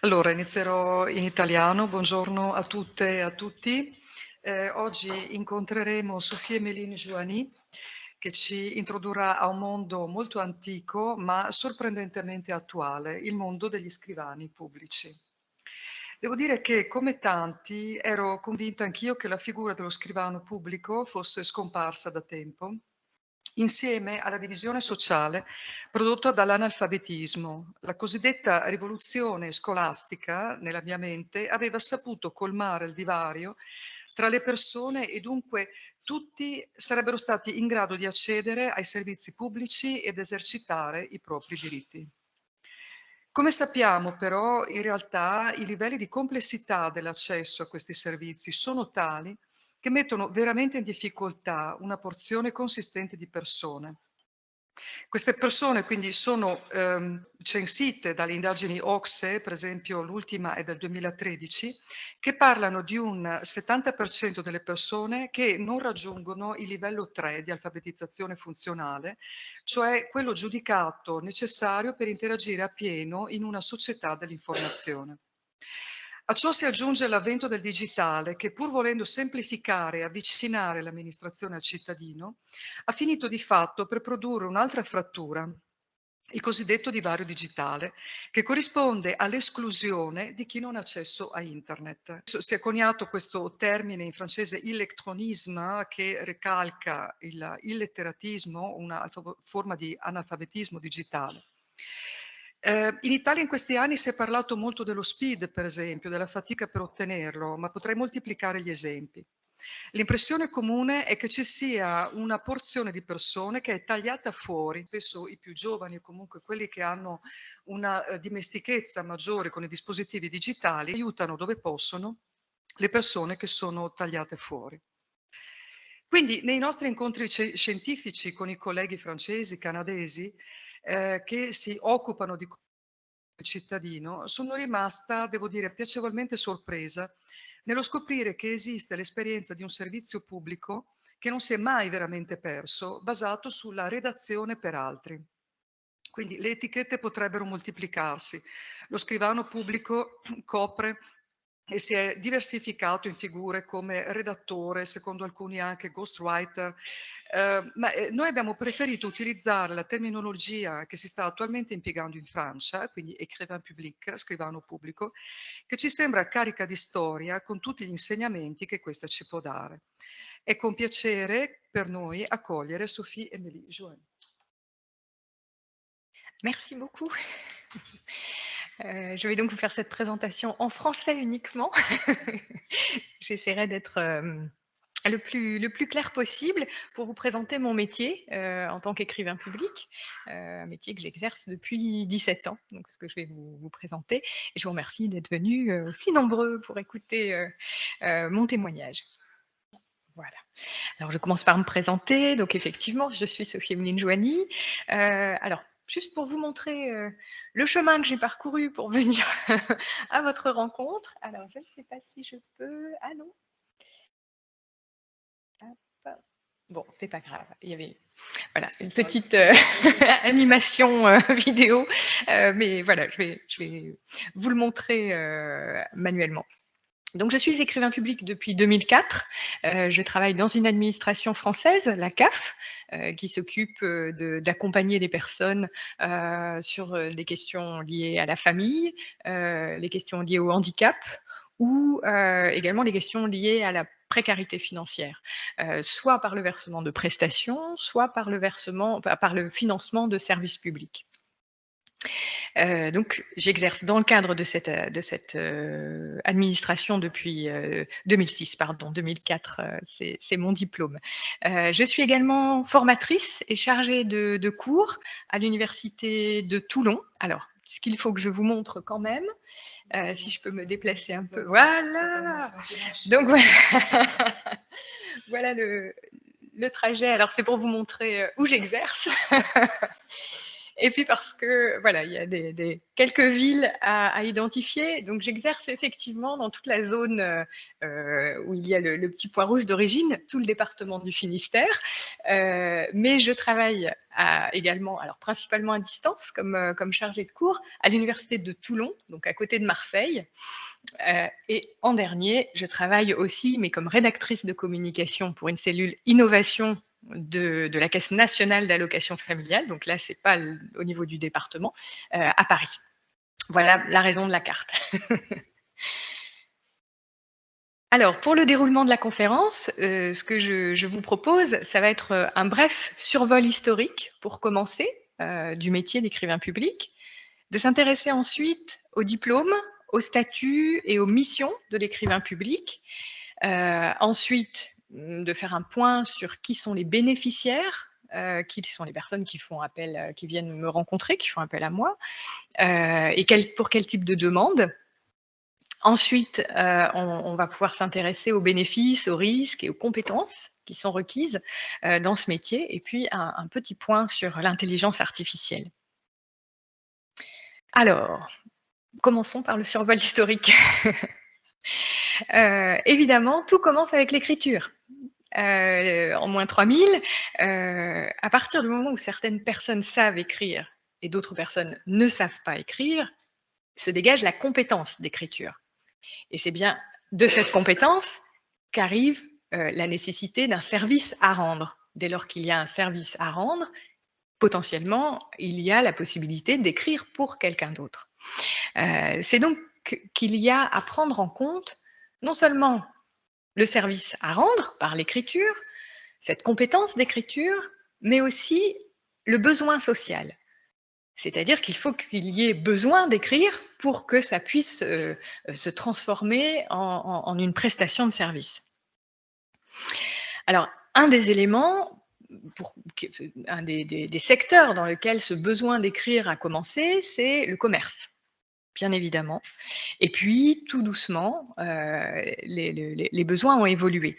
Allora, inizierò in italiano. Buongiorno a tutte e a tutti. Oggi incontreremo Sophie-Méline Joany, che ci introdurrà a un mondo molto antico, ma sorprendentemente attuale, il mondo degli scrivani pubblici. Devo dire che, come tanti, ero convinta anch'io che la figura dello scrivano pubblico fosse scomparsa da tempo, insieme alla divisione sociale prodotta dall'analfabetismo. La cosiddetta rivoluzione scolastica, nella mia mente, aveva saputo colmare il divario tra le persone e dunque tutti sarebbero stati in grado di accedere ai servizi pubblici ed esercitare i propri diritti. Come sappiamo però, in realtà i livelli di complessità dell'accesso a questi servizi sono tali che mettono veramente in difficoltà una porzione consistente di persone. Queste persone quindi sono censite dalle indagini OCSE, per esempio l'ultima è del 2013, che parlano di un 70% delle persone che non raggiungono il livello 3 di alfabetizzazione funzionale, cioè quello giudicato necessario per interagire appieno in una società dell'informazione. A ciò si aggiunge l'avvento del digitale che, pur volendo semplificare e avvicinare l'amministrazione al cittadino, ha finito di fatto per produrre un'altra frattura, il cosiddetto divario digitale, che corrisponde all'esclusione di chi non ha accesso a internet. Si è coniato questo termine in francese illectronisme, che ricalca il illetteratismo, una forma di analfabetismo digitale. In Italia in questi anni si è parlato molto dello SPID, per esempio, della fatica per ottenerlo, ma potrei moltiplicare gli esempi. L'impressione comune è che ci sia una porzione di persone che è tagliata fuori, spesso i più giovani o comunque quelli che hanno una dimestichezza maggiore con i dispositivi digitali, aiutano dove possono le persone che sono tagliate fuori. Quindi nei nostri incontri scientifici con i colleghi francesi, canadesi, che si occupano di cittadino, sono rimasta, devo dire, piacevolmente sorpresa nello scoprire che esiste l'esperienza di un servizio pubblico che non si è mai veramente perso, basato sulla redazione per altri. Quindi le etichette potrebbero moltiplicarsi. Lo scrivano pubblico copre e si è diversificato in figure come redattore, secondo alcuni anche ghostwriter, noi abbiamo preferito utilizzare la terminologia che si sta attualmente impiegando in Francia, quindi écrivain public, scrivano pubblico, che ci sembra carica di storia con tutti gli insegnamenti che questa ci può dare. È con piacere per noi accogliere Sophie-Émilie Joën. Merci beaucoup. Je vais donc vous faire cette présentation en français uniquement. J'essaierai d'être le plus clair possible pour vous présenter mon métier en tant qu'écrivain public, un métier que j'exerce depuis 17 ans, donc ce que je vais vous présenter. Et je vous remercie d'être venus aussi nombreux pour écouter mon témoignage. Voilà. Alors, je commence par me présenter. Donc, effectivement, je suis Sophie-Émiline Joany. Alors, juste pour vous montrer le chemin que j'ai parcouru pour venir à votre rencontre. Alors, je ne sais pas si je peux... Ah non. Hop. Bon, c'est pas grave. Il y avait voilà, une petite animation vidéo, mais voilà, je vais vous le montrer manuellement. Donc, je suis écrivain public depuis 2004. Je travaille dans une administration française, la CAF, qui s'occupe d'accompagner les personnes sur les questions liées à la famille, les questions liées au handicap ou également les questions liées à la précarité financière, soit par le versement de prestations, soit par le financement de services publics. Donc, j'exerce dans le cadre de cette administration depuis 2006, pardon, 2004, c'est mon diplôme. Je suis également formatrice et chargée de cours à l'université de Toulon. Alors, ce qu'il faut que je vous montre quand même, si je peux me déplacer un peu. Voilà. Donc voilà, voilà le trajet. Alors, c'est pour vous montrer où j'exerce. Et puis parce que voilà, il y a quelques villes à identifier. Donc j'exerce effectivement dans toute la zone où il y a le petit point rouge d'origine, tout le département du Finistère. Mais je travaille également, alors principalement à distance, comme chargée de cours, à l'université de Toulon, donc à côté de Marseille. Et en dernier, je travaille aussi, mais comme rédactrice de communication pour une cellule innovation de la Caisse nationale d'allocation familiale, donc là, c'est pas au niveau du département, à Paris. Voilà la raison de la carte. Alors, pour le déroulement de la conférence, ce que je vous propose, ça va être un bref survol historique pour commencer du métier d'écrivain public, de s'intéresser ensuite aux diplômes, au statut et aux missions de l'écrivain public. Ensuite, de faire un point sur qui sont les bénéficiaires, qui sont les personnes qui font appel, qui viennent me rencontrer, qui font appel à moi, et pour quel type de demande. Ensuite, on va pouvoir s'intéresser aux bénéfices, aux risques et aux compétences qui sont requises dans ce métier, et puis un petit point sur l'intelligence artificielle. Alors, commençons par le survol historique. Évidemment, tout commence avec l'écriture. En moins 3000, à partir du moment où certaines personnes savent écrire et d'autres personnes ne savent pas écrire, se dégage la compétence d'écriture. Et c'est bien de cette compétence qu'arrive la nécessité d'un service à rendre. Dès lors qu'il y a un service à rendre, potentiellement, il y a la possibilité d'écrire pour quelqu'un d'autre. C'est donc qu'il y a à prendre en compte non seulement le service à rendre par l'écriture, cette compétence d'écriture, mais aussi le besoin social. C'est-à-dire qu'il faut qu'il y ait besoin d'écrire pour que ça puisse se transformer en une prestation de service. Alors, un des éléments, un des secteurs dans lequel ce besoin d'écrire a commencé, c'est le commerce, bien évidemment. Et puis, tout doucement, les besoins ont évolué.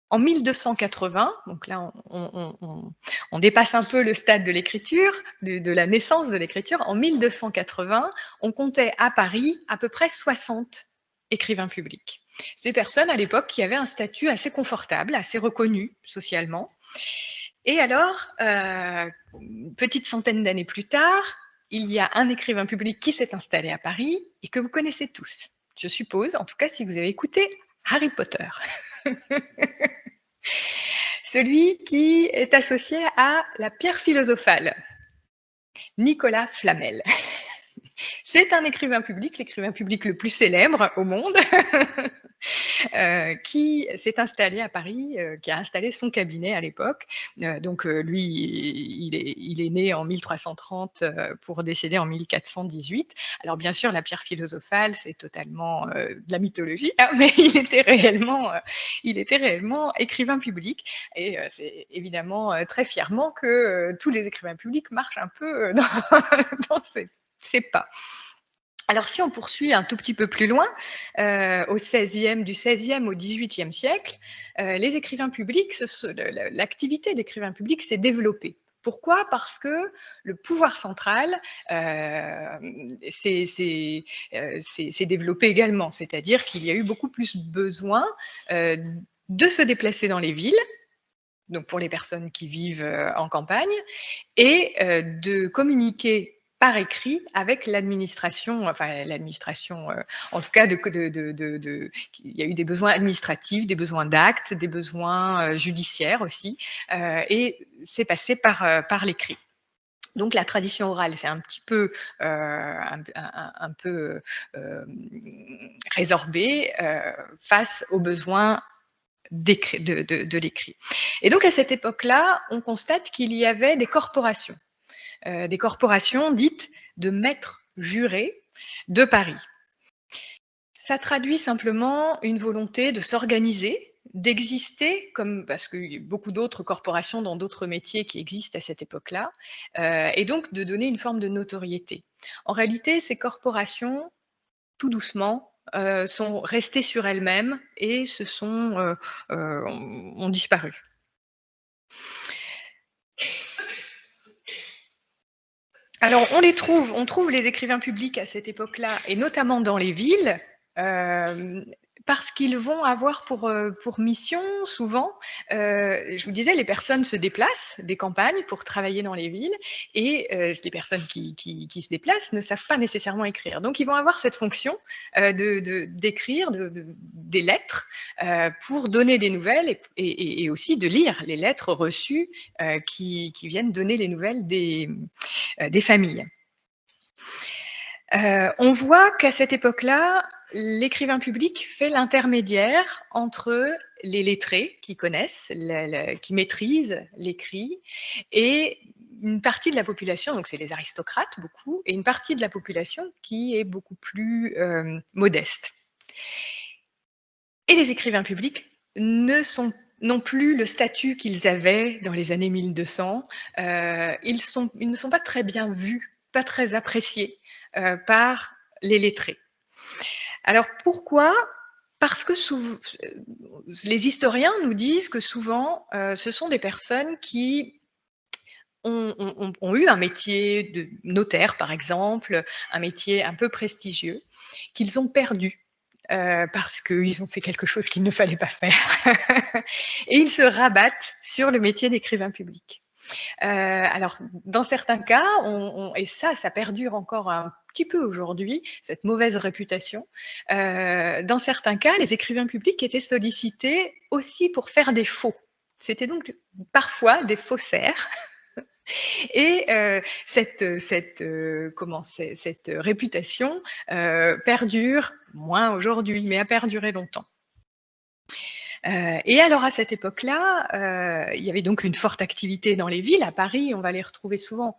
En 1280, donc là on dépasse un peu le stade de l'écriture, de la naissance de l'écriture, en 1280, on comptait à Paris à peu près 60 écrivains publics. Ces personnes à l'époque qui avaient un statut assez confortable, assez reconnu socialement. Et alors, une petite centaine d'années plus tard, il y a un écrivain public qui s'est installé à Paris et que vous connaissez tous, je suppose, en tout cas si vous avez écouté Harry Potter. Celui qui est associé à la pierre philosophale, Nicolas Flamel. C'est un écrivain public, l'écrivain public le plus célèbre au monde, qui s'est installé à Paris, qui a installé son cabinet à l'époque. Donc lui, il est né en 1330 pour décéder en 1418. Alors bien sûr, la pierre philosophale, c'est totalement de la mythologie, hein, mais il était réellement écrivain public. Et c'est évidemment très fièrement que tous les écrivains publics marchent un peu dans ces pas. Alors, si on poursuit un tout petit peu plus loin, du XVIe au XVIIIe siècle, les écrivains publics, l'activité d'écrivain public s'est développée. Pourquoi? Parce que le pouvoir central s'est développé également, c'est-à-dire qu'il y a eu beaucoup plus besoin de se déplacer dans les villes, donc pour les personnes qui vivent en campagne, et de communiquer par écrit avec l'administration, enfin l'administration, en tout cas, il y a eu des besoins administratifs, des besoins d'actes, des besoins judiciaires aussi, et c'est passé par l'écrit. Donc la tradition orale, c'est un petit peu, résorbée face aux besoins de l'écrit. Et donc à cette époque-là, on constate qu'il y avait des corporations dites de maîtres jurés de Paris. Ça traduit simplement une volonté de s'organiser, d'exister, parce qu'il y a beaucoup d'autres corporations dans d'autres métiers qui existent à cette époque-là, et donc de donner une forme de notoriété. En réalité, ces corporations, tout doucement, sont restées sur elles-mêmes et ont disparu. Alors, on trouve les écrivains publics à cette époque-là, et notamment dans les villes, parce qu'ils vont avoir pour mission souvent, je vous disais, les personnes se déplacent des campagnes pour travailler dans les villes et les personnes qui se déplacent ne savent pas nécessairement écrire. Donc ils vont avoir cette fonction d'écrire des lettres pour donner des nouvelles et aussi de lire les lettres reçues qui viennent donner les nouvelles des familles. On voit qu'à cette époque-là, l'écrivain public fait l'intermédiaire entre les lettrés qui connaissent, qui maîtrisent l'écrit, et une partie de la population, donc c'est les aristocrates beaucoup, et une partie de la population qui est beaucoup plus modeste. Et les écrivains publics n'ont plus le statut qu'ils avaient dans les années 1200. Ils ne sont pas très bien vus, pas très appréciés par les lettrés. Alors pourquoi? Parce que les historiens nous disent que souvent, ce sont des personnes qui ont eu un métier de notaire, par exemple, un métier un peu prestigieux, qu'ils ont perdu. Parce qu'ils ont fait quelque chose qu'il ne fallait pas faire. Et ils se rabattent sur le métier d'écrivain public. Alors, dans certains cas, et ça perdure encore un petit peu aujourd'hui, cette mauvaise réputation. Dans certains cas, les écrivains publics étaient sollicités aussi pour faire des faux. C'était donc parfois des faussaires. Et cette réputation perdure, moins aujourd'hui, mais a perduré longtemps. Et alors à cette époque-là, il y avait donc une forte activité dans les villes. À Paris, on va les retrouver souvent.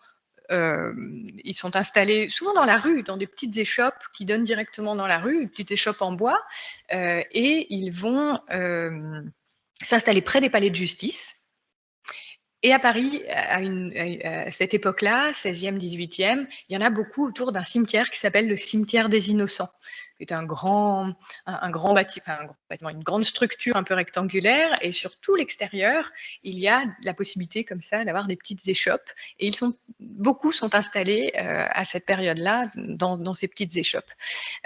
Ils sont installés souvent dans la rue, dans des petites échoppes qui donnent directement dans la rue, une petite échoppe en bois, et ils vont s'installer près des palais de justice. Et à Paris, à cette époque-là, 16e, 18e, il y en a beaucoup autour d'un cimetière qui s'appelle le cimetière des Innocents, qui est un grand bâtiment, une grande structure un peu rectangulaire, et sur tout l'extérieur, il y a la possibilité comme ça d'avoir des petites échoppes, et beaucoup sont installés à cette période-là dans ces petites échoppes.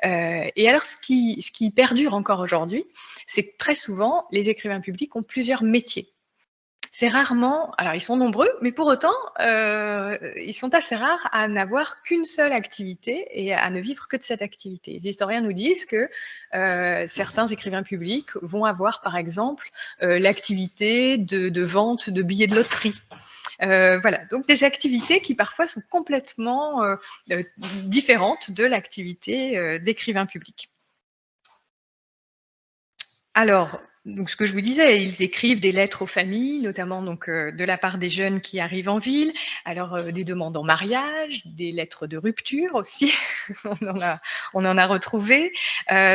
Et alors, ce qui perdure encore aujourd'hui, c'est que très souvent, les écrivains publics ont plusieurs métiers. C'est rarement, alors ils sont nombreux, mais pour autant, ils sont assez rares à n'avoir qu'une seule activité et à ne vivre que de cette activité. Les historiens nous disent que certains écrivains publics vont avoir, par exemple, l'activité de vente de billets de loterie. Voilà, donc des activités qui parfois sont complètement différentes de l'activité d'écrivain public. Alors, donc ce que je vous disais, ils écrivent des lettres aux familles, notamment donc de la part des jeunes qui arrivent en ville. Alors des demandes en mariage, des lettres de rupture aussi, on en a retrouvé.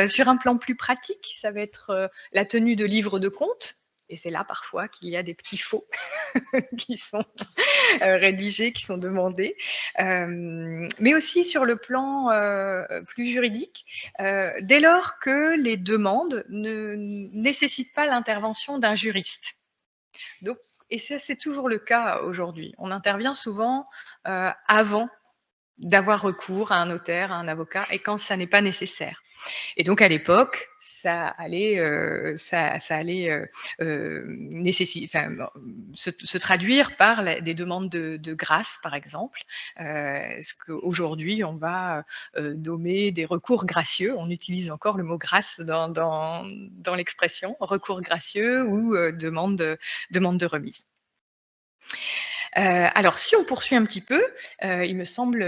Sur un plan plus pratique, ça va être la tenue de livres de comptes. Et c'est là parfois qu'il y a des petits faux qui sont rédigés, qui sont demandés. Mais aussi sur le plan plus juridique, dès lors que les demandes ne nécessitent pas l'intervention d'un juriste. Donc, et ça, c'est toujours le cas aujourd'hui. On intervient souvent avant d'avoir recours à un notaire, à un avocat, et quand ça n'est pas nécessaire. Et donc à l'époque, ça allait se traduire par des demandes de grâce, par exemple. Ce qu'aujourd'hui, on va nommer des recours gracieux. On utilise encore le mot grâce dans l'expression recours gracieux ou demande de remise. Alors, si on poursuit un petit peu, il me semble,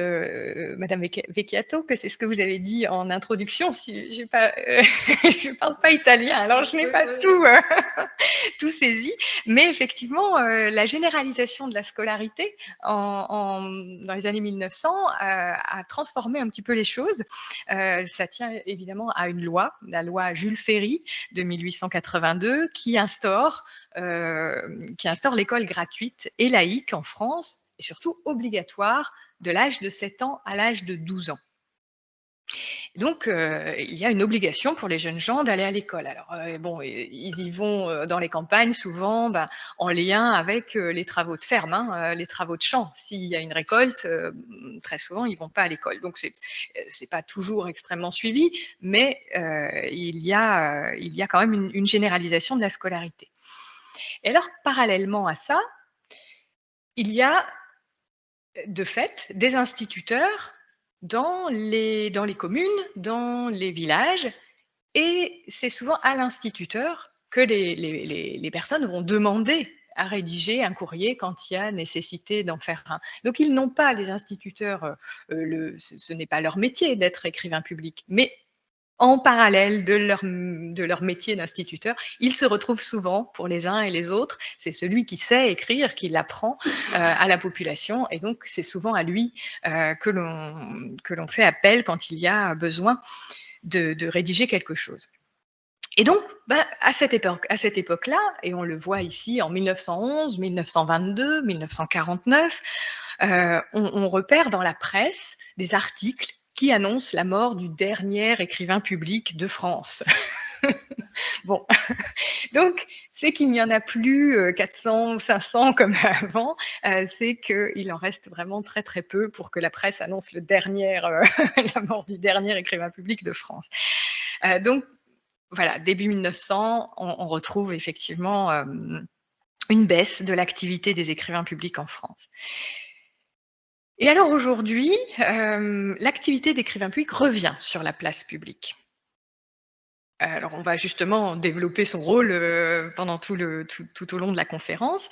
Madame Vecchiato, que c'est ce que vous avez dit en introduction. Si je ne parle pas italien, alors je n'ai pas tout saisi. Mais effectivement, la généralisation de la scolarité dans les années 1900 a transformé un petit peu les choses. Ça tient évidemment à une loi, la loi Jules Ferry de 1882, qui instaure l'école gratuite et laïque en France, et surtout obligatoire, de l'âge de 7 ans à l'âge de 12 ans. Donc, il y a une obligation pour les jeunes gens d'aller à l'école. Alors, bon, ils y vont dans les campagnes souvent en lien avec les travaux de ferme, hein, les travaux de champ. S'il y a une récolte, très souvent, ils ne vont pas à l'école. Donc, c'est pas toujours extrêmement suivi, mais il y a quand même une généralisation de la scolarité. Et alors, parallèlement à ça, il y a de fait des instituteurs dans les communes, dans les villages, et c'est souvent à l'instituteur que les personnes vont demander à rédiger un courrier quand il y a nécessité d'en faire un. Donc ils n'ont pas, les instituteurs, ce n'est pas leur métier d'être écrivain public, mais en parallèle de leur métier d'instituteur, ils se retrouvent souvent, pour les uns et les autres, c'est celui qui sait écrire, qui l'apprend à la population, et donc c'est souvent à lui que l'on fait appel quand il y a besoin de rédiger quelque chose. Et donc, à cette époque-là, et on le voit ici en 1911, 1922, 1949, on repère dans la presse des articles qui annoncent la mort du dernier écrivain public de France. Bon, donc c'est qu'il n'y en a plus 400 ou 500 comme avant, c'est qu'il en reste vraiment très très peu pour que la presse annonce la mort du dernier écrivain public de France. Donc voilà, début 1900, on retrouve effectivement une baisse de l'activité des écrivains publics en France. Et alors aujourd'hui, l'activité d'écrivain public revient sur la place publique. Alors on va justement développer son rôle pendant tout au long de la conférence.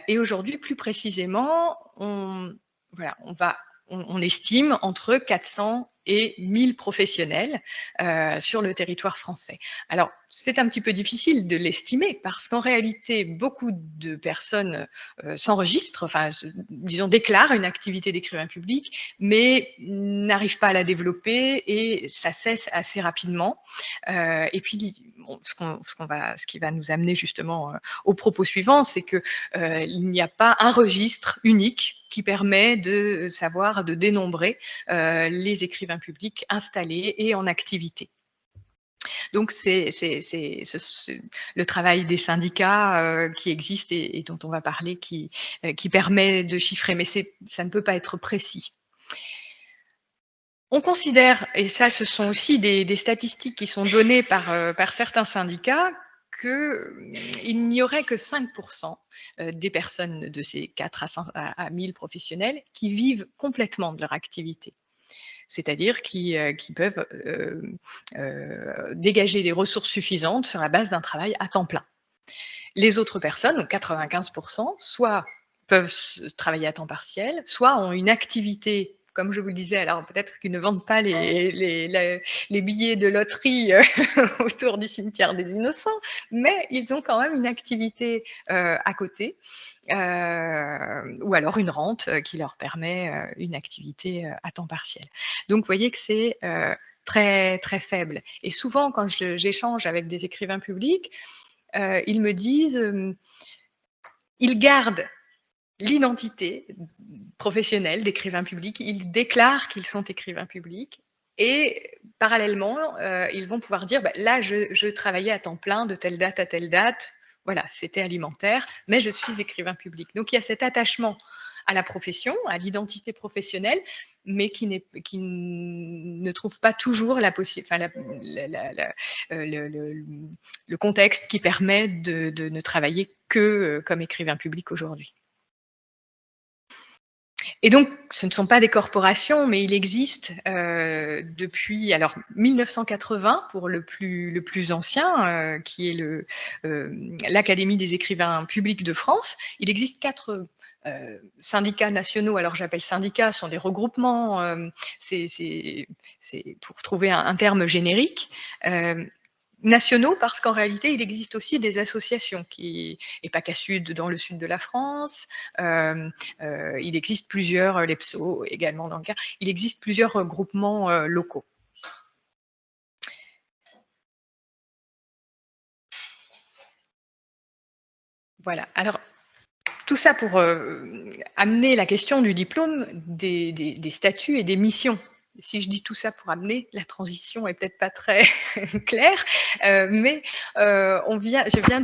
Et aujourd'hui, plus précisément, on estime entre 400 et 1000 professionnels sur le territoire français. Alors, c'est un petit peu difficile de l'estimer parce qu'en réalité, beaucoup de personnes s'enregistrent, enfin, disons, déclarent une activité d'écrivain public, mais n'arrivent pas à la développer et ça cesse assez rapidement. Et puis, bon, ce qui va nous amener justement au propos suivant, c'est que il n'y a pas un registre unique qui permet de savoir, de dénombrer les écrivains publics installés et en activité. Donc, c'est le travail des syndicats qui existe et dont on va parler qui permet de chiffrer, mais ça ne peut pas être précis. On considère, et ça ce sont aussi des statistiques qui sont données par certains syndicats, qu'il n'y aurait que 5% des personnes de ces 4 à 1000 professionnels qui vivent complètement de leur activité. C'est-à-dire qui peuvent dégager des ressources suffisantes sur la base d'un travail à temps plein. Les autres personnes, donc 95%, soit peuvent travailler à temps partiel, soit ont une activité, comme je vous le disais, alors peut-être qu'ils ne vendent pas les billets de loterie autour du cimetière des Innocents, mais ils ont quand même une activité à côté, ou alors une rente qui leur permet une activité à temps partiel. Donc vous voyez que c'est très, très faible. Et souvent, quand j'échange avec des écrivains publics, ils me disent, ils gardent l'identité professionnelle d'écrivain public, ils déclarent qu'ils sont écrivains publics et parallèlement, ils vont pouvoir dire, là, je travaillais à temps plein de telle date à telle date, voilà, c'était alimentaire, mais je suis écrivain public. Donc, il y a cet attachement à la profession, à l'identité professionnelle, mais qui ne trouve pas toujours le contexte qui permet de ne travailler que comme écrivain public aujourd'hui. Et donc, ce ne sont pas des corporations, mais il existe depuis 1980 pour le plus ancien, qui est l'Académie des écrivains publics de France. Il existe 4 syndicats nationaux. Alors j'appelle syndicats, ce sont des regroupements. C'est pour trouver un terme générique. Nationaux parce qu'en réalité, il existe aussi des associations et PACA Sud dans le sud de la France. Il existe plusieurs, l'EPSO également dans le cas. Il existe plusieurs groupements locaux. Voilà. Alors, tout ça pour amener la question du diplôme, des statuts et des missions Si je dis tout ça pour amener, la transition est peut-être pas très claire, mais je viens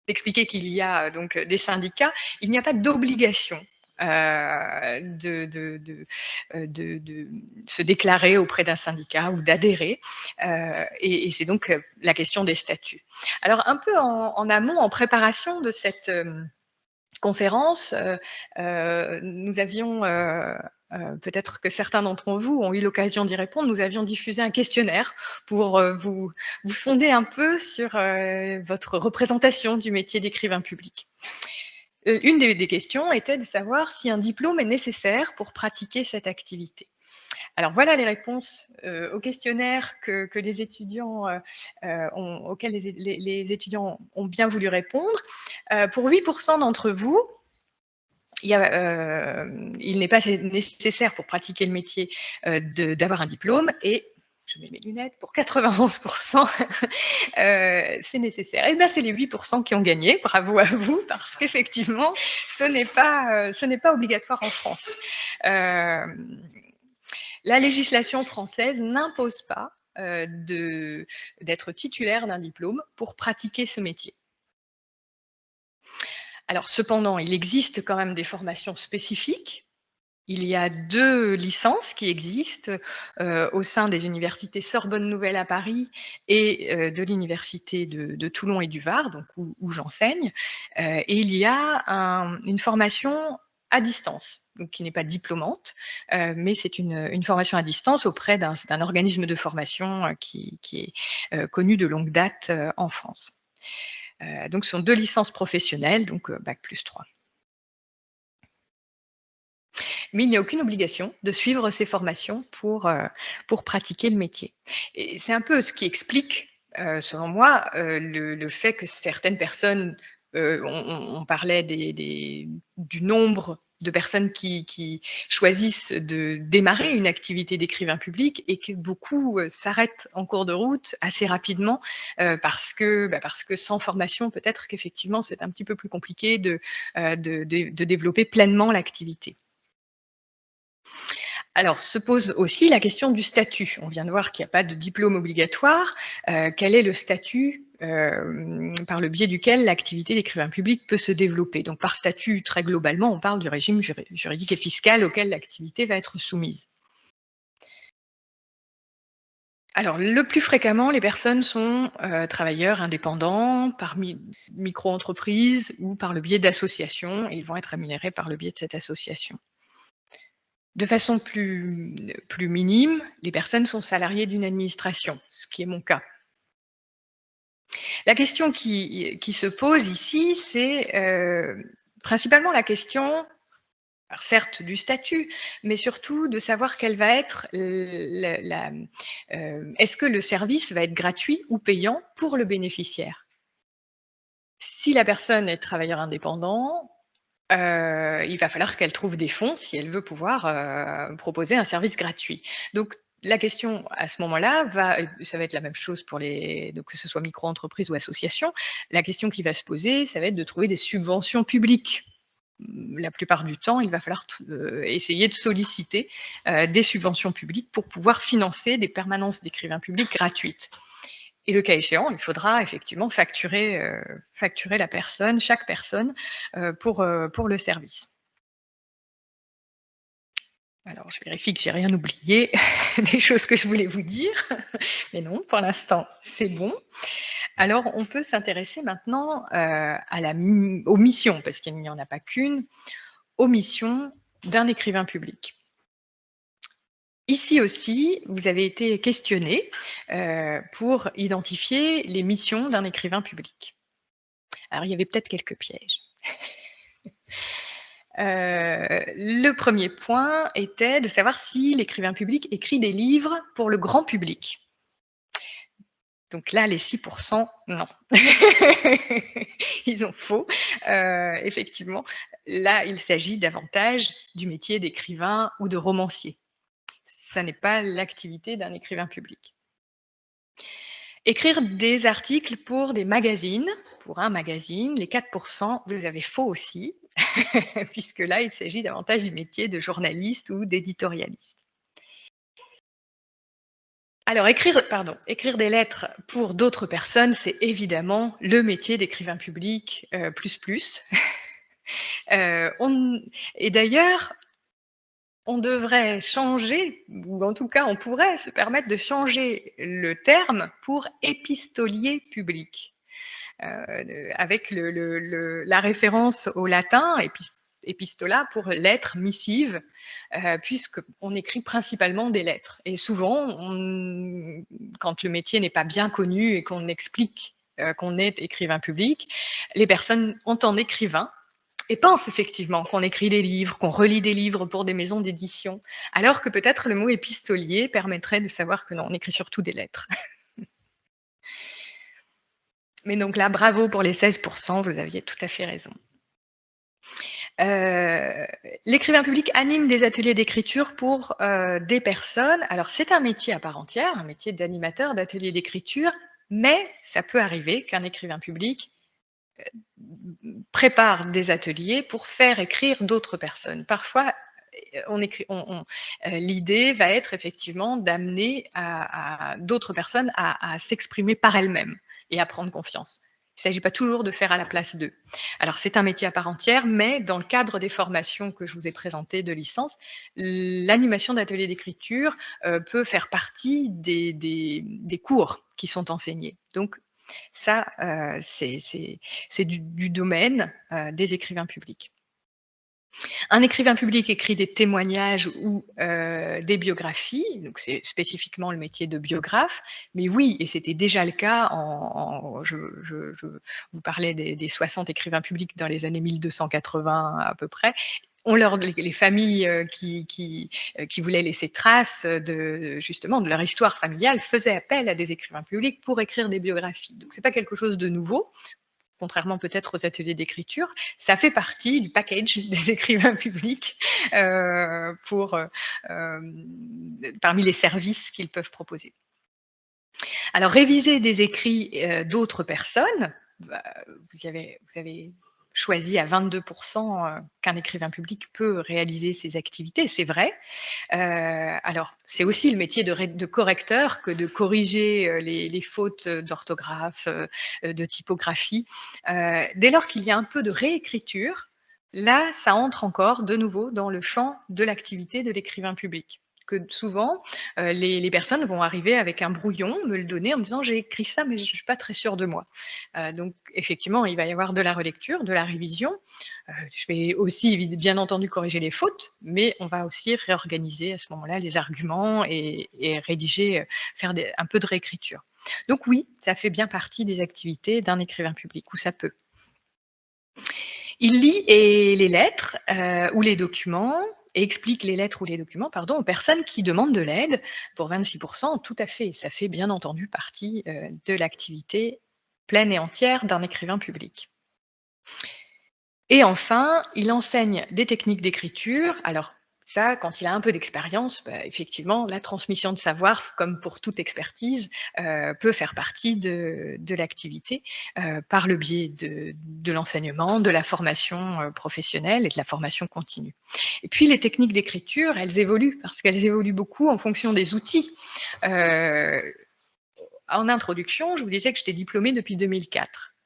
d'expliquer qu'il y a donc des syndicats. Il n'y a pas d'obligation de se déclarer auprès d'un syndicat ou d'adhérer. Et c'est donc la question des statuts. Alors, un peu en amont, en préparation de cette conférence, nous avions, peut-être que certains d'entre vous ont eu l'occasion d'y répondre, nous avions diffusé un questionnaire pour vous sonder un peu sur votre représentation du métier d'écrivain public. Une des questions était de savoir si un diplôme est nécessaire pour pratiquer cette activité. Alors voilà les réponses au questionnaire que les étudiants auxquels les étudiants ont bien voulu répondre. Pour 8% d'entre vous, il n'est pas nécessaire pour pratiquer le métier d'avoir un diplôme, et je mets mes lunettes, pour 91%, c'est nécessaire. Et bien, c'est les 8% qui ont gagné, bravo à vous, parce qu'effectivement, ce n'est pas obligatoire en France. La législation française n'impose pas d'être titulaire d'un diplôme pour pratiquer ce métier. Alors, cependant, il existe quand même des formations spécifiques. Il y a 2 licences qui existent au sein des universités Sorbonne Nouvelle à Paris et de l'université de Toulon et du Var, donc où j'enseigne. Et il y a une formation à distance, donc qui n'est pas diplômante, mais c'est une formation à distance auprès d'un organisme de formation qui est connu de longue date en France. Donc, ce sont 2 licences professionnelles, donc Bac+3. Mais il n'y a aucune obligation de suivre ces formations pour pratiquer le métier. Et c'est un peu ce qui explique, selon moi, le fait que certaines personnes, on parlait du nombre de personnes qui choisissent de démarrer une activité d'écrivain public, et que beaucoup s'arrêtent en cours de route assez rapidement parce que sans formation, peut-être qu'effectivement c'est un petit peu plus compliqué de développer pleinement l'activité. Alors, se pose aussi la question du statut. On vient de voir qu'il n'y a pas de diplôme obligatoire. Quel est le statut par le biais duquel l'activité d'écrivain public peut se développer? Donc, par statut, très globalement, on parle du régime juridique et fiscal auquel l'activité va être soumise. Alors, le plus fréquemment, les personnes sont travailleurs indépendants, par micro-entreprises ou par le biais d'associations, et ils vont être rémunérés par le biais de cette association. De façon plus minime, les personnes sont salariées d'une administration, ce qui est mon cas. La question qui se pose ici, c'est principalement la question, alors certes du statut, mais surtout de savoir quelle va être est-ce que le service va être gratuit ou payant pour le bénéficiaire? Si la personne est travailleur indépendant, il va falloir qu'elle trouve des fonds si elle veut pouvoir proposer un service gratuit. Donc, la question à ce moment-là ça va être la même chose pour donc que ce soit micro-entreprise ou association. La question qui va se poser, ça va être de trouver des subventions publiques. La plupart du temps, il va falloir essayer de solliciter des subventions publiques pour pouvoir financer des permanences d'écrivains publics gratuites. Et le cas échéant, il faudra effectivement facturer chaque personne pour le service. Alors, je vérifie que j'ai rien oublié des choses que je voulais vous dire, mais non, pour l'instant, c'est bon. Alors, on peut s'intéresser maintenant aux missions, parce qu'il n'y en a pas qu'une, aux missions d'un écrivain public. Ici aussi, vous avez été questionné pour identifier les missions d'un écrivain public. Alors, il y avait peut-être quelques pièges. Le premier point était de savoir si l'écrivain public écrit des livres pour le grand public. Donc là, les 6%, non. Ils ont faux. Effectivement, là, il s'agit davantage du métier d'écrivain ou de romancier. Ça n'est pas l'activité d'un écrivain public. Écrire des articles pour des magazines, pour un magazine, les 4%, vous avez faux aussi. puisque là, il s'agit davantage du métier de journaliste ou d'éditorialiste. Alors, écrire des lettres pour d'autres personnes, c'est évidemment le métier d'écrivain public plus. Et d'ailleurs, on devrait changer, ou en tout cas, on pourrait se permettre de changer le terme pour épistolier public, avec la référence au latin, epistola pour lettre, missive, puisqu'on écrit principalement des lettres. Et souvent, quand le métier n'est pas bien connu et qu'on explique qu'on est écrivain public, les personnes entendent écrivain et pensent effectivement qu'on écrit des livres, qu'on relit des livres pour des maisons d'édition, alors que peut-être le mot épistolier permettrait de savoir que non, on écrit surtout des lettres. Mais donc là, bravo pour les 16%, vous aviez tout à fait raison. L'écrivain public anime des ateliers d'écriture pour des personnes. Alors, c'est un métier à part entière, un métier d'animateur d'atelier d'écriture, mais ça peut arriver qu'un écrivain public prépare des ateliers pour faire écrire d'autres personnes. Parfois, l'idée va être effectivement d'amener à d'autres personnes à s'exprimer par elles-mêmes et à prendre confiance. Il ne s'agit pas toujours de faire à la place d'eux. Alors, c'est un métier à part entière, mais dans le cadre des formations que je vous ai présentées de licence, l'animation d'ateliers d'écriture peut faire partie des cours qui sont enseignés. Donc, ça, c'est du domaine des écrivains publics. Un écrivain public écrit des témoignages ou des biographies, donc c'est spécifiquement le métier de biographe, mais oui, et c'était déjà le cas, je vous parlais des 60 écrivains publics dans les années 1280 à peu près, les familles qui voulaient laisser trace justement de leur histoire familiale faisaient appel à des écrivains publics pour écrire des biographies. Donc c'est pas quelque chose de nouveau, contrairement peut-être aux ateliers d'écriture, ça fait partie du package des écrivains publics parmi les services qu'ils peuvent proposer. Alors, réviser des écrits d'autres personnes, vous avez choisi à 22% qu'un écrivain public peut réaliser ces activités, c'est vrai. Alors, c'est aussi le métier de correcteur que de corriger les fautes d'orthographe, de typographie. Dès lors qu'il y a un peu de réécriture, là, ça entre encore de nouveau dans le champ de l'activité de l'écrivain public. Que souvent, les personnes vont arriver avec un brouillon, me le donner en me disant j'ai écrit ça, mais je ne suis pas très sûre de moi. Donc, effectivement, il va y avoir de la relecture, de la révision. Je vais aussi, bien entendu, corriger les fautes, mais on va aussi réorganiser à ce moment-là les arguments et rédiger, faire un peu de réécriture. Donc oui, ça fait bien partie des activités d'un écrivain public, ou ça peut. Il lit les lettres ou les documents, et explique les lettres ou les documents, pardon, aux personnes qui demandent de l'aide. Pour 26%, tout à fait, ça fait bien entendu partie de l'activité pleine et entière d'un écrivain public. Et enfin, il enseigne des techniques d'écriture. Alors ça, quand il a un peu d'expérience, effectivement, la transmission de savoir, comme pour toute expertise, peut faire partie de l'activité par le biais de l'enseignement, de la formation professionnelle et de la formation continue. Et puis les techniques d'écriture, elles évoluent parce qu'elles évoluent beaucoup en fonction des outils. En introduction, je vous disais que j'étais diplômée depuis 2004.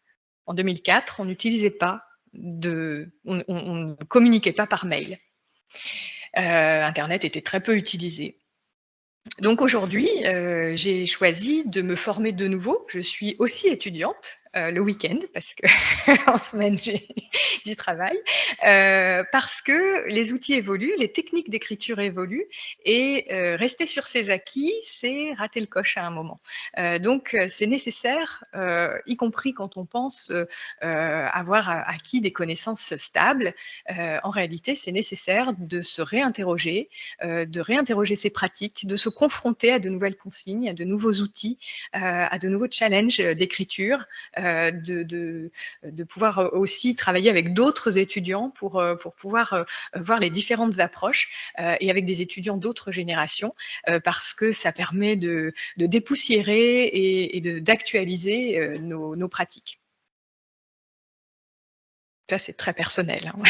En 2004, on n'utilisait pas on ne communiquait pas par mail. Internet était très peu utilisé. Donc aujourd'hui, j'ai choisi de me former de nouveau. Je suis aussi étudiante le week-end, parce que en semaine, j'ai du travail, parce que les outils évoluent, les techniques d'écriture évoluent, et rester sur ses acquis, c'est rater le coche à un moment. Donc, c'est nécessaire, y compris quand on pense avoir acquis des connaissances stables. En réalité, c'est nécessaire de se réinterroger, ses pratiques, de se confronter à de nouvelles consignes, à de nouveaux outils, à de nouveaux challenges d'écriture, de pouvoir aussi travailler avec d'autres étudiants pour pouvoir voir les différentes approches et avec des étudiants d'autres générations, parce que ça permet de dépoussiérer et d'actualiser nos pratiques. Ça, c'est très personnel, hein.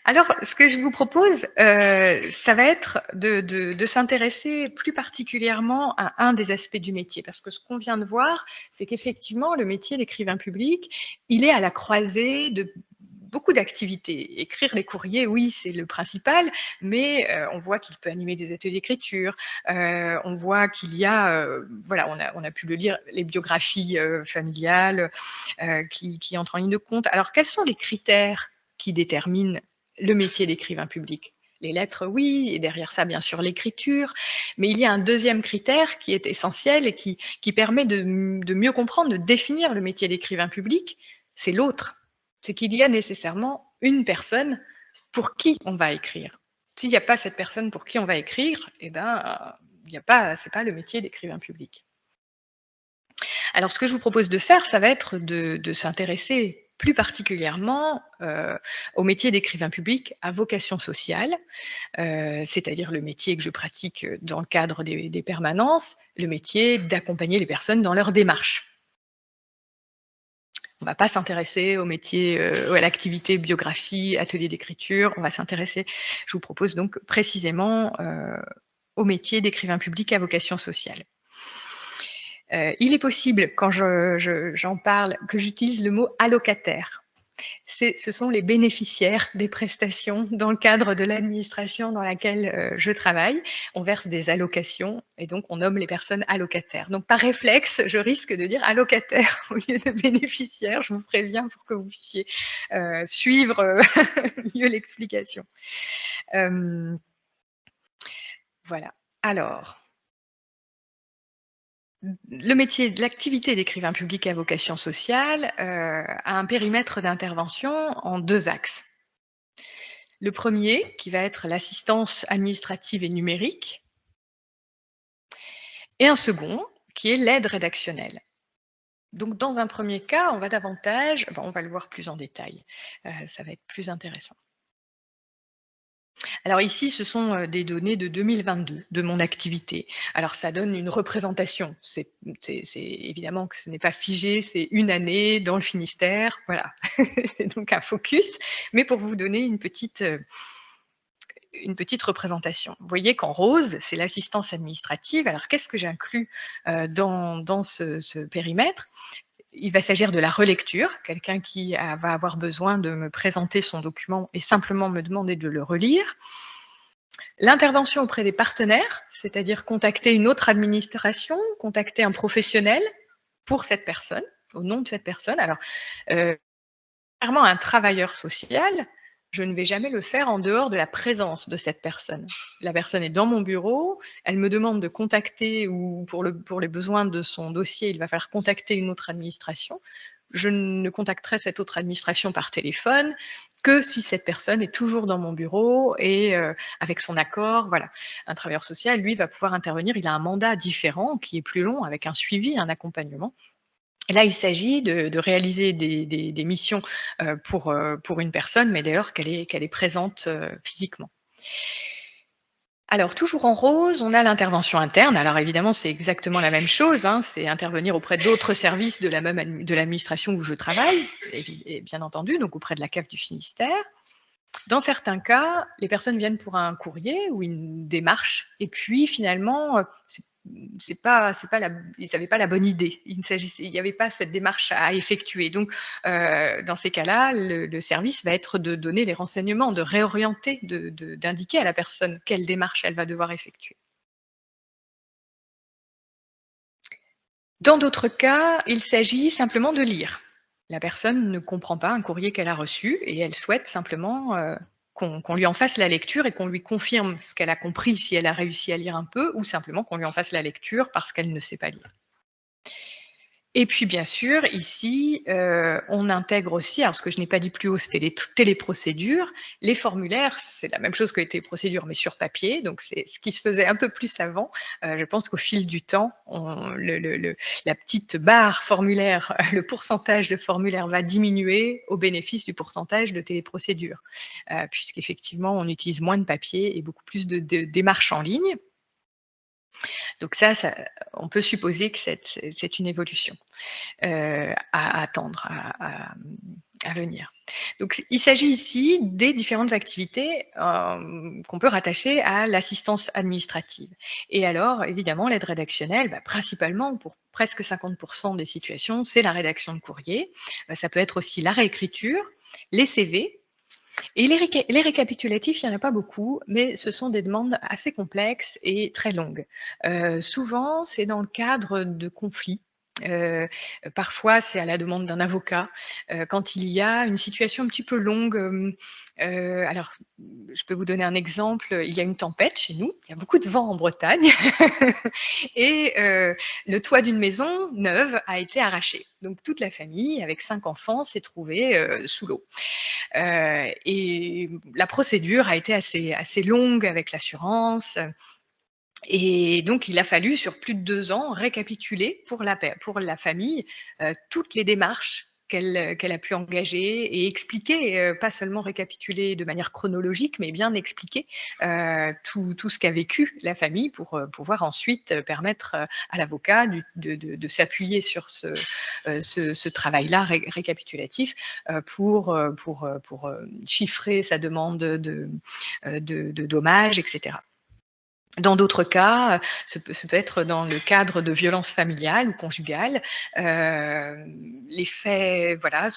Alors, ce que je vous propose, ça va être de s'intéresser plus particulièrement à un des aspects du métier. Parce que ce qu'on vient de voir, c'est qu'effectivement, le métier d'écrivain public, il est à la croisée de beaucoup d'activités. Écrire les courriers, oui, c'est le principal, mais on voit qu'il peut animer des ateliers d'écriture, on voit qu'il y a, voilà, on a pu le lire, les biographies familiales qui entrent en ligne de compte. Alors, quels sont les critères qui déterminent le métier d'écrivain public? Les lettres, oui, et derrière ça, bien sûr, l'écriture. Mais il y a un deuxième critère qui est essentiel et qui permet de mieux comprendre, de définir le métier d'écrivain public, c'est l'autre. C'est qu'il y a nécessairement une personne pour qui on va écrire. S'il n'y a pas cette personne pour qui on va écrire, eh ben, c'est pas le métier d'écrivain public. Alors, ce que je vous propose de faire, ça va être de s'intéresser plus particulièrement au métier d'écrivain public à vocation sociale, c'est-à-dire le métier que je pratique dans le cadre des permanences, le métier d'accompagner les personnes dans leur démarche. On ne va pas s'intéresser au métier, à l'activité biographie, atelier d'écriture, on va s'intéresser, je vous propose donc précisément au métier d'écrivain public à vocation sociale. Il est possible, quand j'en parle, que j'utilise le mot allocataire. Ce sont les bénéficiaires des prestations dans le cadre de l'administration dans laquelle je travaille. On verse des allocations et donc on nomme les personnes allocataires. Donc par réflexe, je risque de dire allocataire au lieu de bénéficiaire. Je vous préviens pour que vous puissiez suivre mieux l'explication. Voilà. Alors, le métier de l'activité d'écrivain public à vocation sociale a un périmètre d'intervention en 2 axes. Le premier, qui va être l'assistance administrative et numérique, et un second, qui est l'aide rédactionnelle. Donc, dans un premier cas, on va davantage, on va le voir plus en détail, ça va être plus intéressant. Alors ici, ce sont des données de 2022 de mon activité. Alors ça donne une représentation. C'est évidemment que ce n'est pas figé, c'est une année dans le Finistère. Voilà, c'est donc un focus, mais pour vous donner une petite représentation. Vous voyez qu'en rose, c'est l'assistance administrative. Alors qu'est-ce que j'inclus dans ce périmètre? Il va s'agir de la relecture, quelqu'un qui va avoir besoin de me présenter son document et simplement me demander de le relire. L'intervention auprès des partenaires, c'est-à-dire contacter une autre administration, contacter un professionnel pour cette personne, au nom de cette personne. Alors, clairement, un travailleur social, je ne vais jamais le faire en dehors de la présence de cette personne. La personne est dans mon bureau, elle me demande de contacter ou pour les besoins de son dossier, il va falloir contacter une autre administration. Je ne contacterai cette autre administration par téléphone que si cette personne est toujours dans mon bureau et avec son accord. Voilà. Un travailleur social, lui, va pouvoir intervenir. Il a un mandat différent qui est plus long avec un suivi, un accompagnement. Et là, il s'agit de réaliser des missions pour une personne, mais dès lors qu'elle est présente physiquement. Alors, toujours en rose, on a l'intervention interne. Alors, évidemment, c'est exactement la même chose. Hein, c'est intervenir auprès d'autres services de l'administration où je travaille, et bien entendu, donc auprès de la CAF du Finistère. Dans certains cas, les personnes viennent pour un courrier ou une démarche, et puis finalement, ils n'avaient pas la bonne idée. Il n'y avait pas cette démarche à effectuer. Donc, dans ces cas-là, le service va être de donner les renseignements, de réorienter, d'indiquer à la personne quelle démarche elle va devoir effectuer. Dans d'autres cas, il s'agit simplement de lire. La personne ne comprend pas un courrier qu'elle a reçu et elle souhaite simplement qu'on lui en fasse la lecture et qu'on lui confirme ce qu'elle a compris si elle a réussi à lire un peu, ou simplement qu'on lui en fasse la lecture parce qu'elle ne sait pas lire. Et puis bien sûr, ici, on intègre aussi, alors ce que je n'ai pas dit plus haut, c'était les téléprocédures. Les formulaires, c'est la même chose que les téléprocédures, mais sur papier. Donc c'est ce qui se faisait un peu plus avant. Je pense qu'au fil du temps, la petite barre formulaire, le pourcentage de formulaires va diminuer au bénéfice du pourcentage de téléprocédures, puisqu'effectivement, on utilise moins de papier et beaucoup plus de démarches en ligne. Donc ça, on peut supposer que c'est une évolution à attendre, à venir. Donc il s'agit ici des différentes activités qu'on peut rattacher à l'assistance administrative. Et alors, évidemment, l'aide rédactionnelle, principalement pour presque 50% des situations, c'est la rédaction de courrier. Ça peut être aussi la réécriture, les CV. Et les récapitulatifs, il n'y en a pas beaucoup, mais ce sont des demandes assez complexes et très longues. Souvent, c'est dans le cadre de conflits. Parfois, c'est à la demande d'un avocat. Quand il y a une situation un petit peu longue, alors, je peux vous donner un exemple. Il y a une tempête chez nous, il y a beaucoup de vent en Bretagne, et le toit d'une maison neuve a été arraché. Donc, toute la famille, avec 5 enfants, s'est trouvée sous l'eau. Et la procédure a été assez longue avec l'assurance. Et donc, il a fallu, sur plus de 2 ans, récapituler pour la famille toutes les démarches qu'elle a pu engager et expliquer, pas seulement récapituler de manière chronologique, mais bien expliquer tout ce qu'a vécu la famille pour pouvoir ensuite permettre à l'avocat de s'appuyer sur ce travail-là récapitulatif pour chiffrer sa demande de dommages, etc. Dans d'autres cas, ce peut être dans le cadre de violences familiales ou conjugales. Les faits, voilà,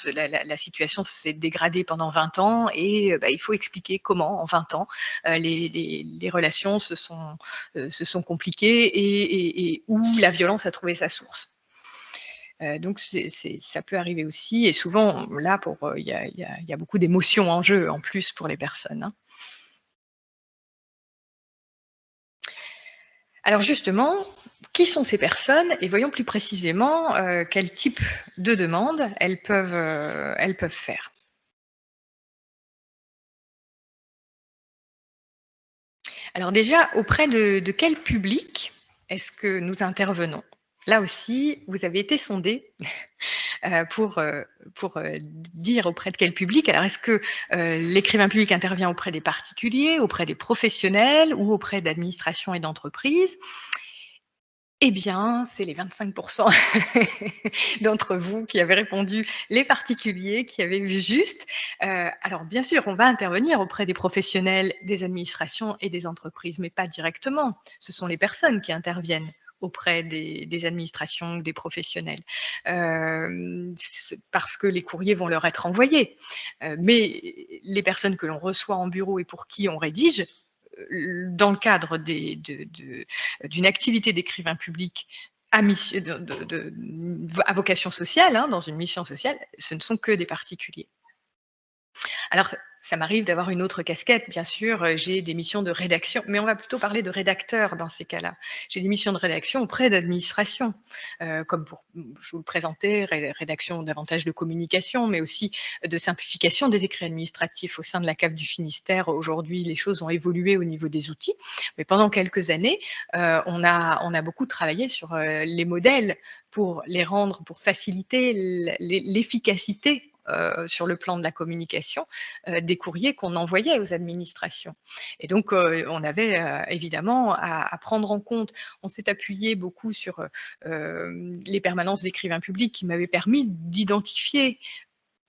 la situation s'est dégradée pendant 20 ans et il faut expliquer comment, en 20 ans, les relations se sont compliquées et où la violence a trouvé sa source. Donc ça peut arriver aussi, et souvent, là, il y a beaucoup d'émotions en jeu, en plus, pour les personnes, hein. Alors justement, qui sont ces personnes? Et voyons plus précisément quel type de demande elles peuvent faire. Alors déjà, auprès de quel public est-ce que nous intervenons? Là aussi, vous avez été sondés pour dire auprès de quel public. Alors, est-ce que l'écrivain public intervient auprès des particuliers, auprès des professionnels ou auprès d'administrations et d'entreprises? Eh bien, c'est les 25% d'entre vous qui avez répondu, les particuliers, qui avaient vu juste. Alors, bien sûr, on va intervenir auprès des professionnels, des administrations et des entreprises, mais pas directement. Ce sont les personnes qui interviennent auprès des administrations ou des professionnels, parce que les courriers vont leur être envoyés. Mais les personnes que l'on reçoit en bureau et pour qui on rédige, dans le cadre d'une activité d'écrivain public à vocation sociale, hein, dans une mission sociale, ce ne sont que des particuliers. Alors, ça m'arrive d'avoir une autre casquette, bien sûr, j'ai des missions de rédaction, mais on va plutôt parler de rédacteur dans ces cas-là. J'ai des missions de rédaction auprès d'administrations, comme je vous le présentais, rédaction davantage de communication, mais aussi de simplification des écrits administratifs au sein de la CAF du Finistère. Aujourd'hui, les choses ont évolué au niveau des outils, mais pendant quelques années, on a beaucoup travaillé sur les modèles pour les rendre, pour faciliter l'efficacité sur le plan de la communication des courriers qu'on envoyait aux administrations. Et donc, on avait évidemment à prendre en compte, on s'est appuyé beaucoup sur les permanences d'écrivains publics qui m'avaient permis d'identifier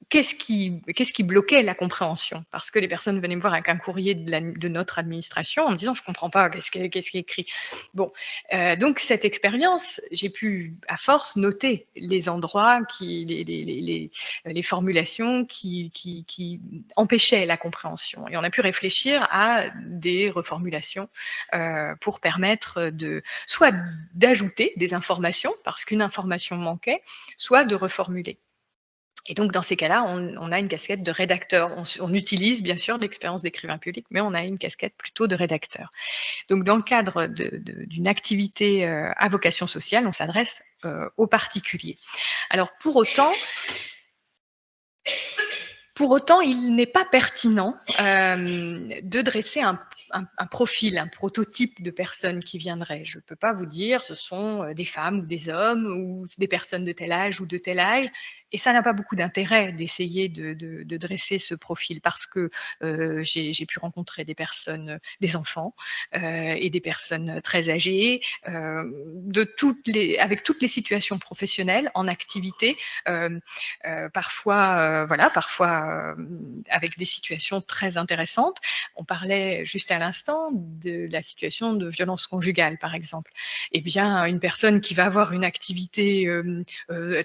qu'est-ce qui bloquait la compréhension? Parce que les personnes venaient me voir avec un courrier de notre administration en me disant: «Je ne comprends pas, qu'est-ce qui est écrit?» Bon, donc cette expérience, j'ai pu, à force, noter les endroits les formulations qui empêchaient la compréhension. Et on a pu réfléchir à des reformulations pour permettre soit d'ajouter des informations, parce qu'une information manquait, soit de reformuler. Et donc, dans ces cas-là, on a une casquette de rédacteur. On utilise bien sûr l'expérience d'écrivain public, mais on a une casquette plutôt de rédacteur. Donc, dans le cadre d'une activité à vocation sociale, on s'adresse aux particuliers. Alors, pour autant, il n'est pas pertinent de dresser un un profil, un prototype de personnes qui viendraient. Je ne peux pas vous dire ce sont des femmes ou des hommes ou des personnes de tel âge ou de tel âge. Et ça n'a pas beaucoup d'intérêt d'essayer de dresser ce profil parce que j'ai pu rencontrer des personnes, des enfants et des personnes très âgées, avec toutes les situations professionnelles, en activité, parfois avec des situations très intéressantes. On parlait juste à l'instant de la situation de violence conjugale, par exemple. Eh bien, une personne qui va avoir une activité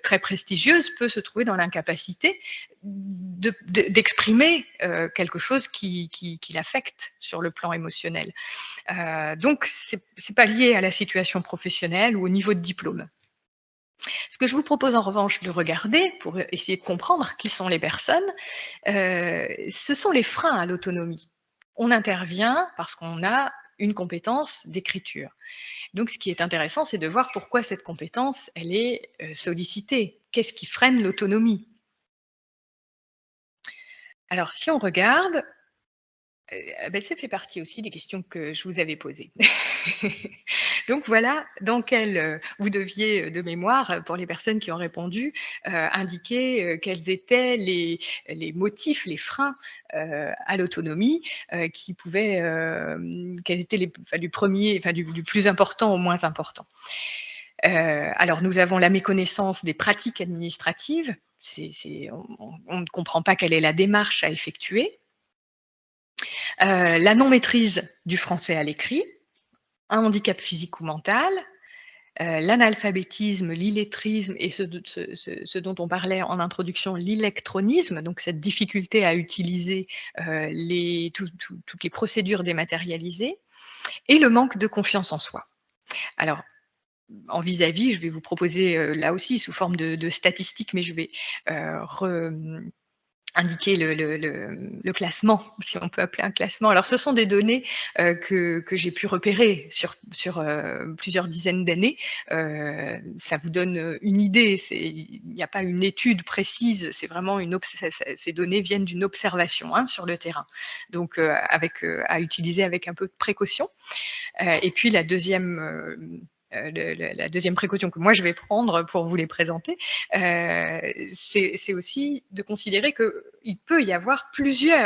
très prestigieuse peut se trouver dans l'incapacité d'exprimer quelque chose qui l'affecte sur le plan émotionnel. Donc, c'est pas lié à la situation professionnelle ou au niveau de diplôme. Ce que je vous propose en revanche de regarder pour essayer de comprendre qui sont les personnes, ce sont les freins à l'autonomie. On intervient parce qu'on a une compétence d'écriture. Donc, ce qui est intéressant, c'est de voir pourquoi cette compétence, elle est sollicitée. Qu'est-ce qui freine l'autonomie? Alors, si on regarde, ça fait partie aussi des questions que je vous avais posées. Donc voilà dans quel vous deviez, de mémoire, pour les personnes qui ont répondu, indiquer quels étaient les motifs, les freins à l'autonomie qui pouvaient, quels étaient du premier, enfin du plus important au moins important. Alors nous avons la méconnaissance des pratiques administratives. On ne comprend pas quelle est la démarche à effectuer. La non-maîtrise du français à l'écrit, un handicap physique ou mental, l'analphabétisme, l'illettrisme et ce dont on parlait en introduction, l'électronisme, donc cette difficulté à utiliser toutes les procédures dématérialisées, et le manque de confiance en soi. Alors, en vis-à-vis, je vais vous proposer là aussi sous forme de statistiques, mais je vais indiquer le classement, si on peut appeler un classement. Alors, ce sont des données que j'ai pu repérer sur plusieurs dizaines d'années. Ça vous donne une idée. Il n'y a pas une étude précise. C'est vraiment ces données viennent d'une observation sur le terrain. Donc, à utiliser avec un peu de précaution. Et puis, la deuxième précaution que moi je vais prendre pour vous les présenter, c'est aussi de considérer qu'il peut y avoir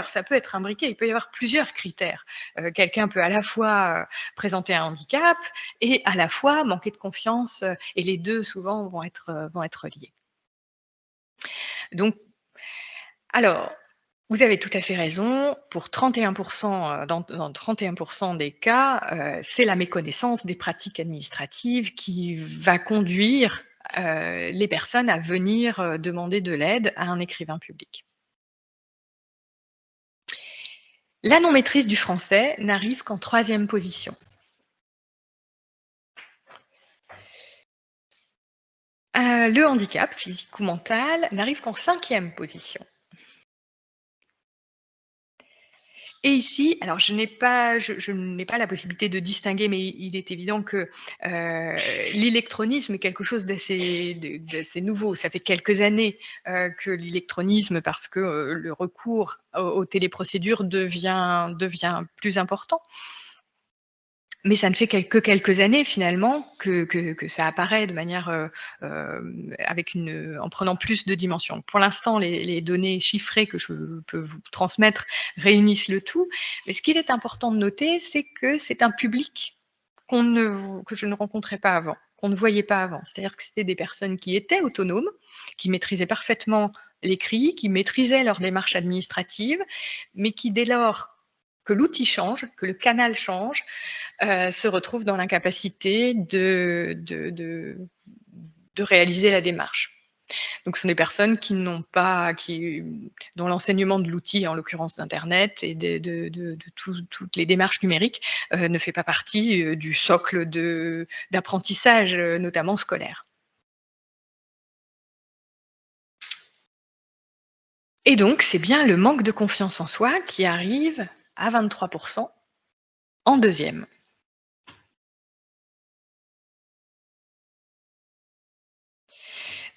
ça peut être imbriqué, il peut y avoir plusieurs critères. Quelqu'un peut à la fois présenter un handicap et à la fois manquer de confiance, et les deux souvent vont être liés. Donc, alors, vous avez tout à fait raison. Pour 31%, dans 31% des cas, c'est la méconnaissance des pratiques administratives qui va conduire les personnes à venir demander de l'aide à un écrivain public. La non-maîtrise du français n'arrive qu'en 3e position. Le handicap, physique ou mental, n'arrive qu'en 5e position. Et ici, alors je n'ai pas la possibilité de distinguer, mais il est évident que l'électronisme est quelque chose d'assez nouveau. Ça fait quelques années que l'électronisme, parce que le recours aux téléprocédures devient plus important. Mais ça ne fait que quelques années finalement que ça apparaît de manière en prenant plus de dimensions. Pour l'instant, les données chiffrées que je peux vous transmettre réunissent le tout. Mais ce qu'il est important de noter, c'est que c'est un public que je ne rencontrais pas avant, qu'on ne voyait pas avant. C'est-à-dire que c'était des personnes qui étaient autonomes, qui maîtrisaient parfaitement l'écrit, qui maîtrisaient leur démarche administrative, mais qui, dès lors que l'outil change, que le canal change, se retrouvent dans l'incapacité de réaliser la démarche. Donc, ce sont des personnes dont l'enseignement de l'outil, en l'occurrence d'Internet et de toutes les démarches numériques, ne fait pas partie du socle d'apprentissage, notamment scolaire. Et donc, c'est bien le manque de confiance en soi qui arrive à 23% en 2e.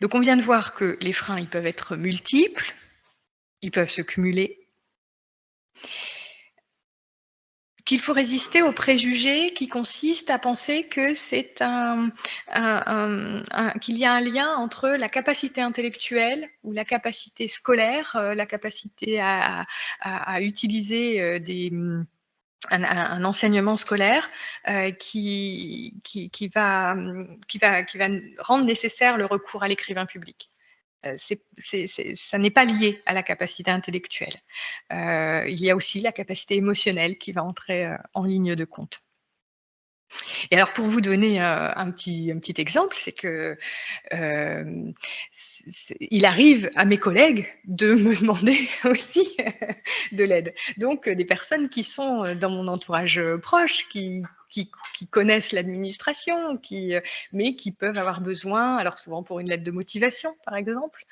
Donc, on vient de voir que les freins, ils peuvent être multiples, ils peuvent se cumuler. qu'il faut résister aux préjugés qui consistent à penser que c'est qu'il y a un lien entre la capacité intellectuelle ou la capacité scolaire, la capacité à utiliser un enseignement scolaire qui va rendre nécessaire le recours à l'écrivain public. Ça n'est pas lié à la capacité intellectuelle. Il y a aussi la capacité émotionnelle qui va entrer en ligne de compte. Et alors, pour vous donner un petit exemple, c'est que il arrive à mes collègues de me demander aussi de l'aide. Donc, des personnes qui sont dans mon entourage proche, qui connaissent l'administration, mais qui peuvent avoir besoin, alors souvent pour une lettre de motivation par exemple,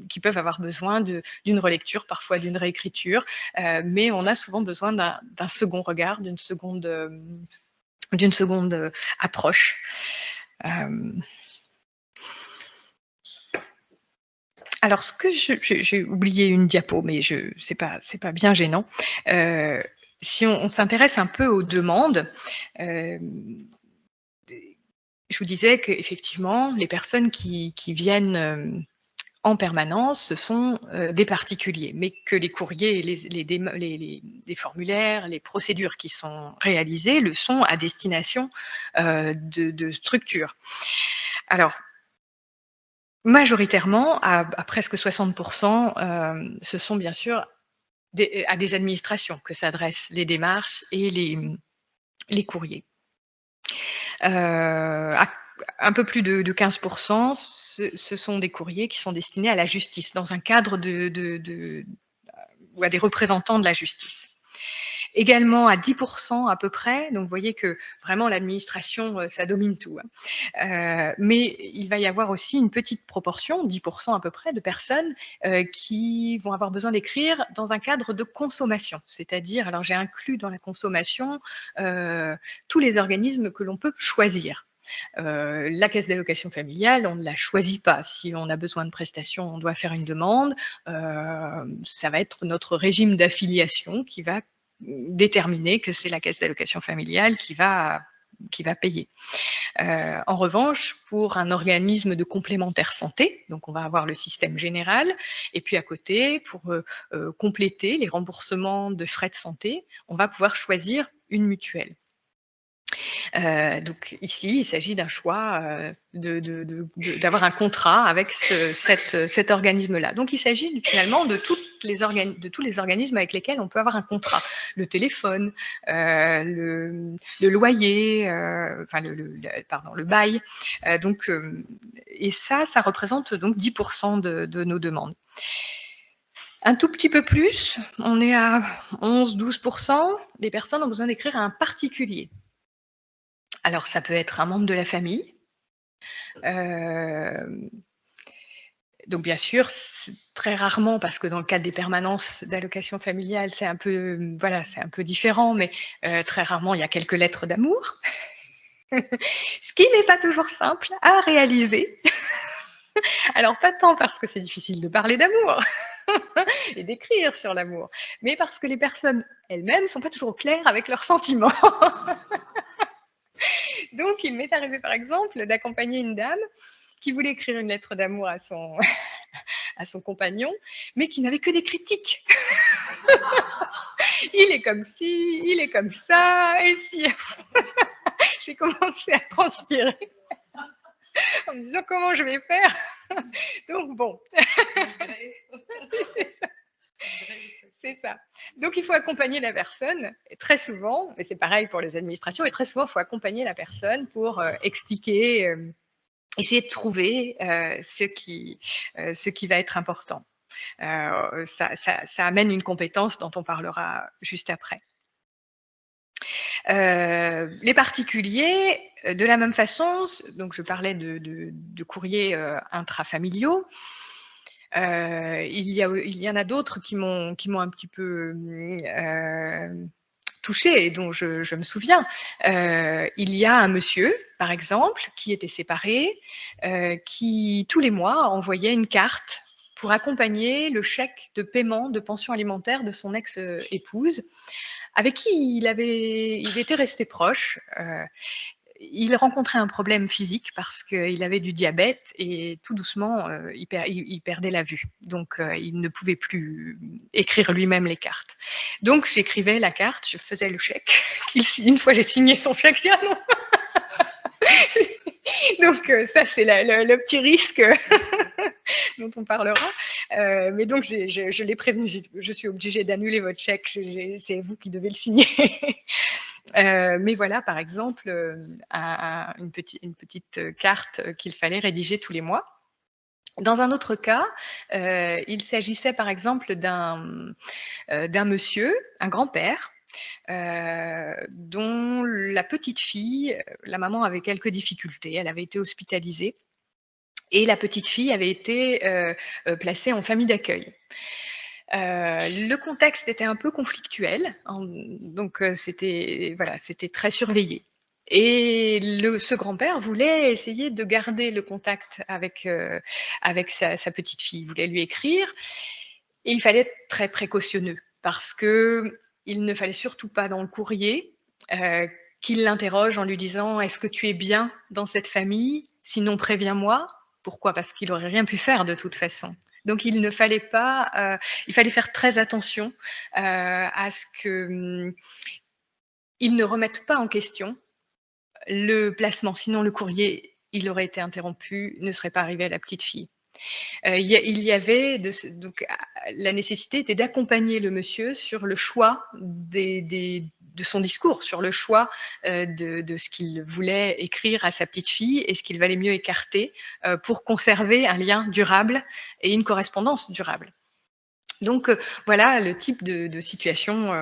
qui peuvent avoir besoin d'une relecture, parfois d'une réécriture, mais on a souvent besoin d'un second regard, d'une seconde approche. Alors, j'ai oublié une diapo, mais c'est pas bien gênant. Si on s'intéresse un peu aux demandes, je vous disais qu'effectivement, les personnes qui viennent en permanence, ce sont des particuliers, mais que les courriers, les formulaires, les procédures qui sont réalisées le sont à destination de structures. Alors, majoritairement, à presque 60%, ce sont bien sûr à des administrations que s'adressent les démarches et les courriers. Un peu plus de 15%, ce sont des courriers qui sont destinés à la justice, dans un cadre ou à des représentants de la justice. Également à 10% à peu près, donc vous voyez que vraiment l'administration, ça domine tout. Mais il va y avoir aussi une petite proportion, 10% à peu près, de personnes qui vont avoir besoin d'écrire dans un cadre de consommation. C'est-à-dire, alors j'ai inclus dans la consommation tous les organismes que l'on peut choisir. La caisse d'allocation familiale, on ne la choisit pas. Si on a besoin de prestations, on doit faire une demande. Ça va être notre régime d'affiliation qui va déterminer que c'est la caisse d'allocation familiale qui va payer. En revanche, pour un organisme de complémentaire santé, donc on va avoir le système général, et puis à côté, pour compléter les remboursements de frais de santé, on va pouvoir choisir une mutuelle. Donc ici, il s'agit d'un choix d'avoir un contrat avec cet organisme-là. Donc il s'agit finalement de tous les organismes avec lesquels on peut avoir un contrat. Le téléphone, le loyer, enfin le bail. Et ça représente donc 10% de nos demandes. Un tout petit peu plus, on est à 11-12% des personnes ont besoin d'écrire à un particulier. Alors, ça peut être un membre de la famille. Donc, bien sûr, très rarement, parce que dans le cadre des permanences d'allocation familiale, c'est un peu différent, mais très rarement, il y a quelques lettres d'amour. Ce qui n'est pas toujours simple à réaliser. Alors, pas tant parce que c'est difficile de parler d'amour et d'écrire sur l'amour, mais parce que les personnes elles-mêmes ne sont pas toujours claires avec leurs sentiments. Donc, il m'est arrivé, par exemple, d'accompagner une dame qui voulait écrire une lettre d'amour à son compagnon, mais qui n'avait que des critiques. Il est comme ci, il est comme ça, et si... J'ai commencé à transpirer en me disant comment je vais faire. Donc, bon. C'est ça. Donc, il faut accompagner la personne, et très souvent, et c'est pareil pour les administrations, et très souvent, il faut accompagner la personne pour expliquer, essayer de trouver ce qui va être important. Ça amène une compétence dont on parlera juste après. Les particuliers, de la même façon, donc je parlais de courriers intrafamiliaux. Il y en a d'autres qui m'ont un petit peu touchée et dont je me souviens. Il y a un monsieur, par exemple, qui était séparé, qui tous les mois envoyait une carte pour accompagner le chèque de paiement de pension alimentaire de son ex-épouse, avec qui il était resté proche. Il rencontrait un problème physique parce qu'il avait du diabète et tout doucement, il perdait la vue. Donc, il ne pouvait plus écrire lui-même les cartes. Donc, j'écrivais la carte, je faisais le chèque. Une fois j'ai signé son chèque, je dis ah non. Donc, ça, c'est le petit risque dont on parlera. Mais donc, je l'ai prévenu, je suis obligée d'annuler votre chèque, c'est vous qui devez le signer. Mais voilà, par exemple, une petite carte qu'il fallait rédiger tous les mois. Dans un autre cas, il s'agissait par exemple d'un monsieur, un grand-père, dont la petite fille, la maman avait quelques difficultés, elle avait été hospitalisée et la petite fille avait été placée en famille d'accueil. Le contexte était un peu conflictuel, donc c'était très surveillé. Et ce grand-père voulait essayer de garder le contact avec sa petite fille, il voulait lui écrire, et il fallait être très précautionneux parce que il ne fallait surtout pas dans le courrier qu'il l'interroge en lui disant « Est-ce que tu es bien dans cette famille? Sinon préviens-moi ». Pourquoi? Parce qu'il n'aurait rien pu faire de toute façon. Donc, il ne fallait pas, il fallait faire très attention à ce qu'il ne remette pas en question le placement. Sinon, le courrier, il aurait été interrompu, ne serait pas arrivé à la petite fille. Il y avait donc la nécessité était d'accompagner le monsieur sur le choix de son discours, sur le choix de ce qu'il voulait écrire à sa petite fille et ce qu'il valait mieux écarter pour conserver un lien durable et une correspondance durable. Donc voilà le type de situation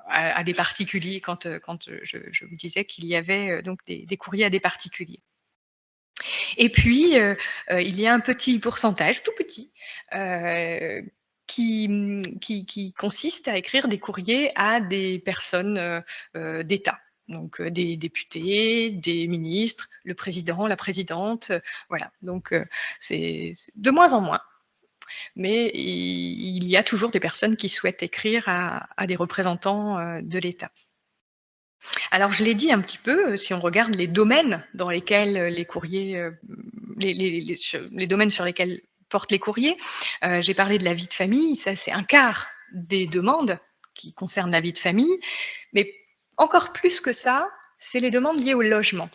à des particuliers quand je vous disais qu'il y avait donc des courriers à des particuliers. Et puis, il y a un petit pourcentage, tout petit, qui consiste à écrire des courriers à des personnes d'État. Donc, des députés, des ministres, le président, la présidente, voilà. Donc, c'est de moins en moins. Mais il y a toujours des personnes qui souhaitent écrire à des représentants de l'État. Alors, je l'ai dit un petit peu, si on regarde les domaines dans lesquels les courriers, les domaines sur lesquels portent les courriers, j'ai parlé de la vie de famille, ça c'est un quart des demandes qui concernent la vie de famille, mais encore plus que ça, c'est les demandes liées au logement.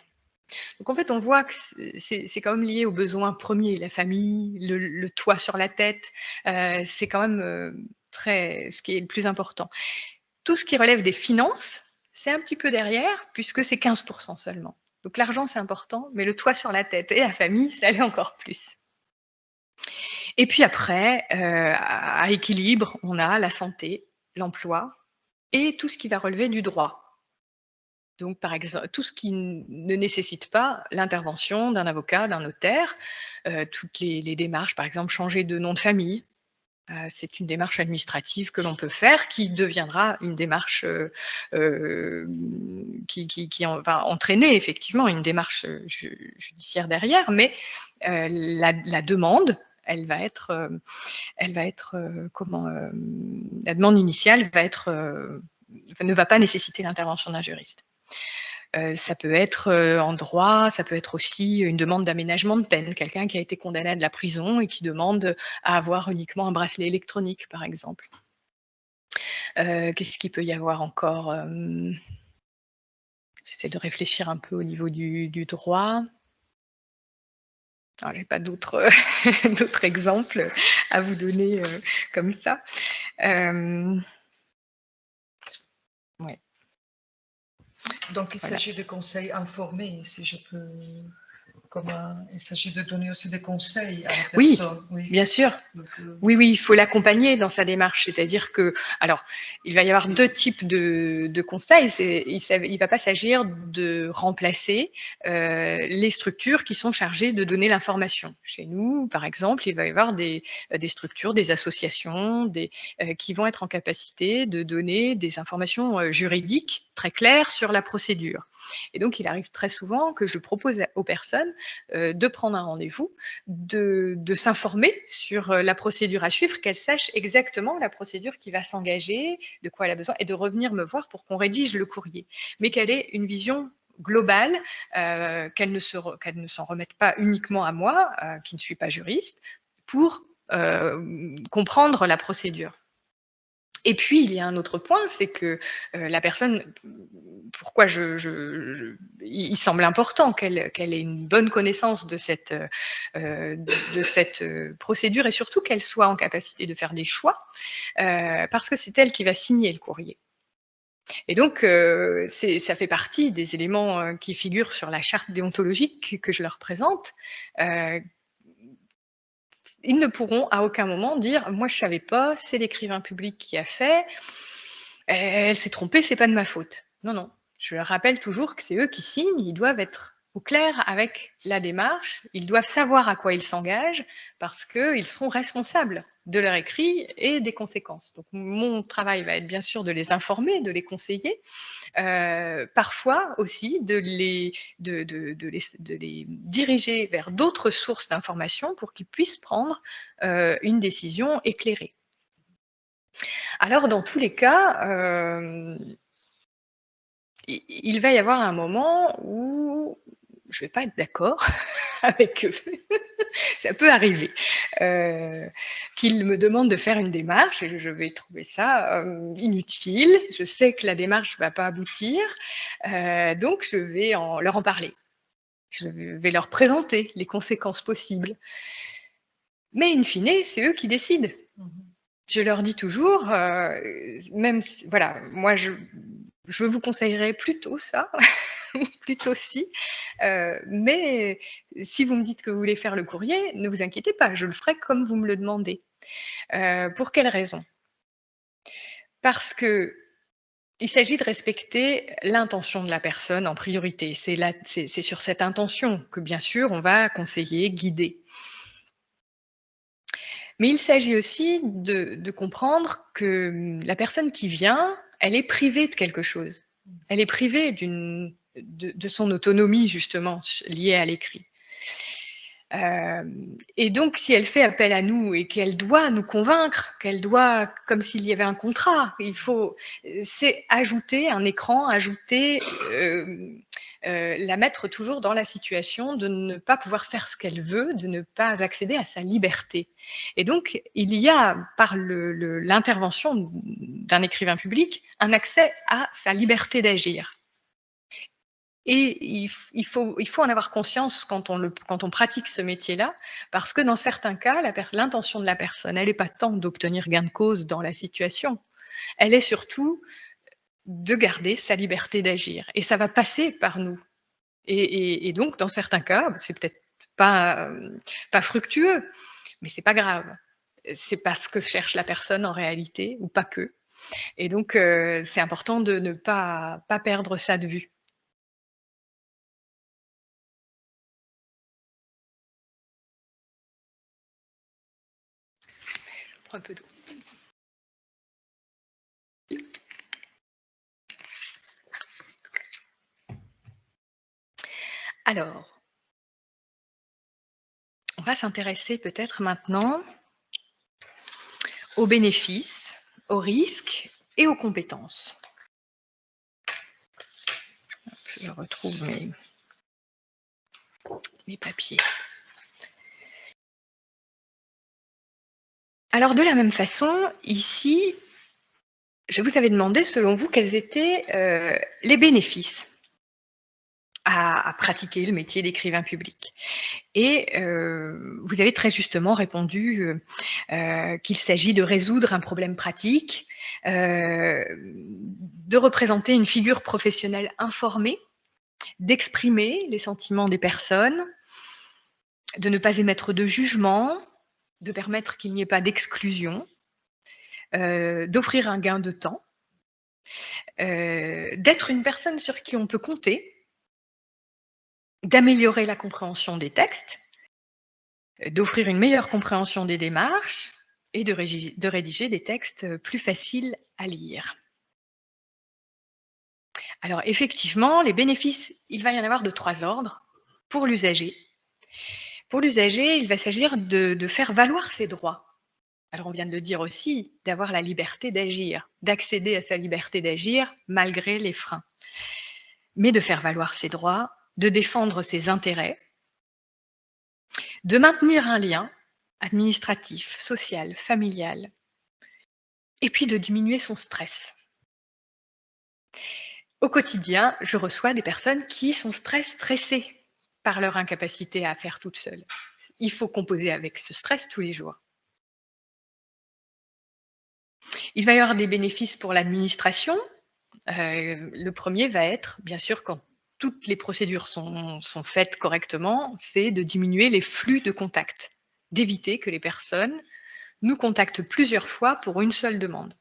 Donc en fait, on voit que c'est quand même lié aux besoins premiers, la famille, le toit sur la tête, c'est quand même ce qui est le plus important. Tout ce qui relève des finances, c'est un petit peu derrière, puisque c'est 15% seulement. Donc l'argent, c'est important, mais le toit sur la tête et la famille, ça l'est encore plus. Et puis après, à équilibre, on a la santé, l'emploi et tout ce qui va relever du droit. Donc, par exemple, tout ce qui ne nécessite pas l'intervention d'un avocat, d'un notaire, toutes les démarches, par exemple, changer de nom de famille, c'est une démarche administrative que l'on peut faire qui deviendra une démarche qui va entraîner effectivement une démarche judiciaire derrière, mais la demande, elle va être la demande initiale ne va pas nécessiter l'intervention d'un juriste. Ça peut être en droit, ça peut être aussi une demande d'aménagement de peine, quelqu'un qui a été condamné à de la prison et qui demande à avoir uniquement un bracelet électronique, par exemple. Qu'est-ce qu'il peut y avoir encore? J'essaie de réfléchir un peu au niveau du droit. Je n'ai pas d'autres exemples à vous donner comme ça. Ouais. Donc, il s'agit de conseils informés, si je peux... il s'agit de donner aussi des conseils à la personne. Oui, bien sûr. Donc, oui, il faut l'accompagner dans sa démarche. C'est-à-dire que, alors, il va y avoir deux types de conseils. Il ne va pas s'agir de remplacer les structures qui sont chargées de donner l'information. Chez nous, par exemple, il va y avoir des structures, des associations qui vont être en capacité de donner des informations juridiques très clair sur la procédure. Et donc, il arrive très souvent que je propose aux personnes de prendre un rendez-vous, de s'informer sur la procédure à suivre, qu'elles sachent exactement la procédure qui va s'engager, de quoi elle a besoin, et de revenir me voir pour qu'on rédige le courrier. Mais qu'elle ait une vision globale, qu'elle ne s'en remette pas uniquement à moi, qui ne suis pas juriste, pour comprendre la procédure. Et puis, il y a un autre point, c'est que la personne, pourquoi il semble important qu'elle ait une bonne connaissance de cette procédure et surtout qu'elle soit en capacité de faire des choix, parce que c'est elle qui va signer le courrier. Et donc, ça fait partie des éléments qui figurent sur la charte déontologique que je leur présente. Ils ne pourront à aucun moment dire « moi je ne savais pas, c'est l'écrivain public qui a fait, elle s'est trompée, c'est pas de ma faute ». Non, non, je leur rappelle toujours que c'est eux qui signent, ils doivent être au clair avec la démarche, ils doivent savoir à quoi ils s'engagent parce qu'ils seront responsables de leur écrit et des conséquences. Donc mon travail va être bien sûr de les informer, de les conseiller, parfois aussi de les diriger vers d'autres sources d'informations pour qu'ils puissent prendre une décision éclairée. Alors dans tous les cas, il va y avoir un moment où je ne vais pas être d'accord avec eux. Ça peut arriver qu'ils me demandent de faire une démarche et je vais trouver ça inutile. Je sais que la démarche ne va pas aboutir, donc je vais leur en parler. Je vais leur présenter les conséquences possibles. Mais in fine, c'est eux qui décident. Je leur dis toujours, même si, voilà, moi je vous conseillerais plutôt ça, plutôt si, mais si vous me dites que vous voulez faire le courrier, ne vous inquiétez pas, je le ferai comme vous me le demandez. Pour quelle raison? Parce que il s'agit de respecter l'intention de la personne en priorité. C'est sur cette intention que, bien sûr, on va conseiller, guider. Mais il s'agit aussi de comprendre que la personne qui vient, elle est privée de quelque chose. Elle est privée de son autonomie, justement, liée à l'écrit. Et donc, si elle fait appel à nous et qu'elle doit nous convaincre, qu'elle doit, comme s'il y avait un contrat, c'est ajouter un écran, la mettre toujours dans la situation de ne pas pouvoir faire ce qu'elle veut, de ne pas accéder à sa liberté. Et donc, il y a, par l'intervention d'un écrivain public, un accès à sa liberté d'agir. Et il faut en avoir conscience quand on pratique ce métier-là, parce que dans certains cas, l'intention de la personne, elle n'est pas tant d'obtenir gain de cause dans la situation, elle est surtout de garder sa liberté d'agir. Et ça va passer par nous. Et donc, dans certains cas, c'est peut-être pas fructueux, mais c'est pas grave. C'est pas ce que cherche la personne en réalité, ou pas que. Et donc, c'est important de ne pas perdre ça de vue. Je prends un peu d'eau. Alors, on va s'intéresser peut-être maintenant aux bénéfices, aux risques et aux compétences. Je retrouve mes papiers. Alors, de la même façon, ici, je vous avais demandé, selon vous, quels étaient les bénéfices à pratiquer le métier d'écrivain public. Et vous avez très justement répondu qu'il s'agit de résoudre un problème pratique, de représenter une figure professionnelle informée, d'exprimer les sentiments des personnes, de ne pas émettre de jugement, de permettre qu'il n'y ait pas d'exclusion, d'offrir un gain de temps, d'être une personne sur qui on peut compter, d'améliorer la compréhension des textes, d'offrir une meilleure compréhension des démarches et de rédiger des textes plus faciles à lire. Alors effectivement, les bénéfices, il va y en avoir de 3 ordres pour l'usager. Pour l'usager, il va s'agir de faire valoir ses droits. Alors on vient de le dire aussi, d'avoir la liberté d'agir, d'accéder à sa liberté d'agir malgré les freins. Mais de faire valoir ses droits, de défendre ses intérêts, de maintenir un lien administratif, social, familial, et puis de diminuer son stress. Au quotidien, je reçois des personnes qui sont stressées par leur incapacité à faire toute seule. Il faut composer avec ce stress tous les jours. Il va y avoir des bénéfices pour l'administration. Le premier va être, bien sûr, quand toutes les procédures sont faites correctement, c'est de diminuer les flux de contacts, d'éviter que les personnes nous contactent plusieurs fois pour une seule demande.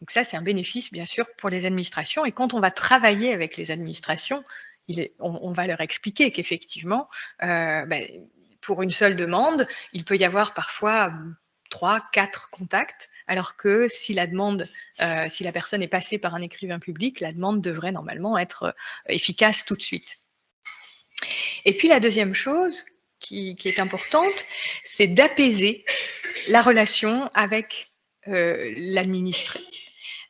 Donc ça, c'est un bénéfice, bien sûr, pour les administrations. Et quand on va travailler avec les administrations, on va leur expliquer qu'effectivement, pour une seule demande, il peut y avoir parfois 3, 4 contacts, alors que si la personne est passée par un écrivain public, la demande devrait normalement être efficace tout de suite. Et puis la deuxième chose qui est importante, c'est d'apaiser la relation avec l'administré.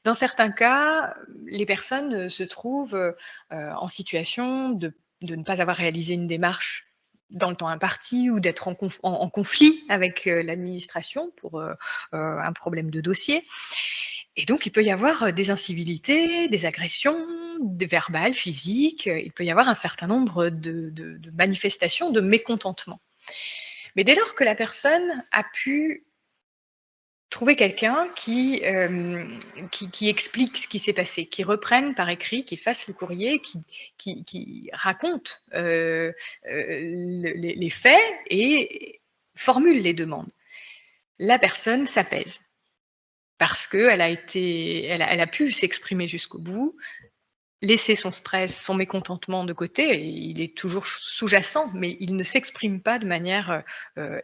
Dans certains cas, les personnes se trouvent en situation de ne pas avoir réalisé une démarche dans le temps imparti ou d'être en conflit avec l'administration pour un problème de dossier. Et donc, il peut y avoir des incivilités, des agressions, des verbales, physiques. Il peut y avoir un certain nombre de manifestations de mécontentement. Mais dès lors que la personne a pu trouver quelqu'un qui explique ce qui s'est passé, qui reprenne par écrit, qui fasse le courrier, qui raconte les faits et formule les demandes. La personne s'apaise parce qu'elle a pu s'exprimer jusqu'au bout, laisser son stress, son mécontentement de côté. Il est toujours sous-jacent, mais il ne s'exprime pas de manière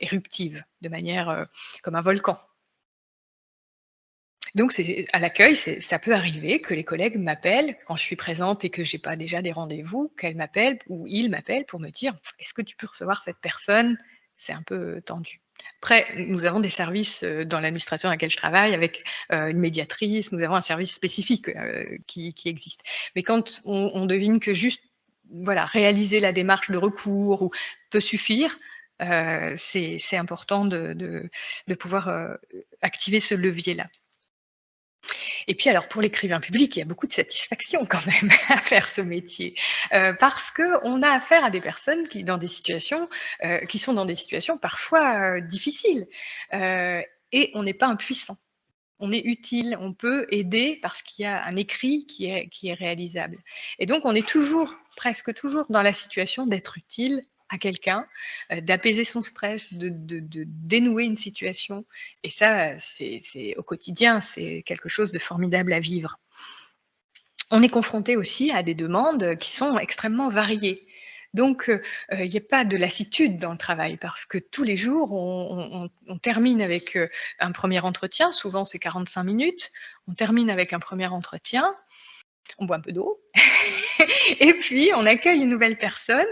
éruptive, de manière comme un volcan. Donc à l'accueil, ça peut arriver que les collègues m'appellent quand je suis présente et que j'ai pas déjà des rendez-vous, qu'elles m'appellent ou ils m'appellent pour me dire: «Est-ce que tu peux recevoir cette personne? C'est un peu tendu». Après, nous avons des services, dans l'administration dans laquelle je travaille avec, une médiatrice, nous avons un service spécifique, qui existe. Mais quand on devine que juste, voilà, réaliser la démarche de recours ou peut suffire, c'est important de pouvoir, activer ce levier-là. Et puis alors pour l'écrivain public, il y a beaucoup de satisfaction quand même à faire ce métier, parce qu'on a affaire à des personnes qui sont dans des situations parfois, difficiles, et on n'est pas impuissant. On est utile, on peut aider parce qu'il y a un écrit qui est réalisable. Et donc on est toujours, presque toujours dans la situation d'être utile à quelqu'un, d'apaiser son stress, de dénouer une situation. Et ça, c'est au quotidien, c'est quelque chose de formidable à vivre. On est confronté aussi à des demandes qui sont extrêmement variées. Donc, il n'y a pas de lassitude dans le travail parce que tous les jours, on termine avec un premier entretien, souvent c'est 45 minutes, on termine avec un premier entretien, on boit un peu d'eau, et puis on accueille une nouvelle personne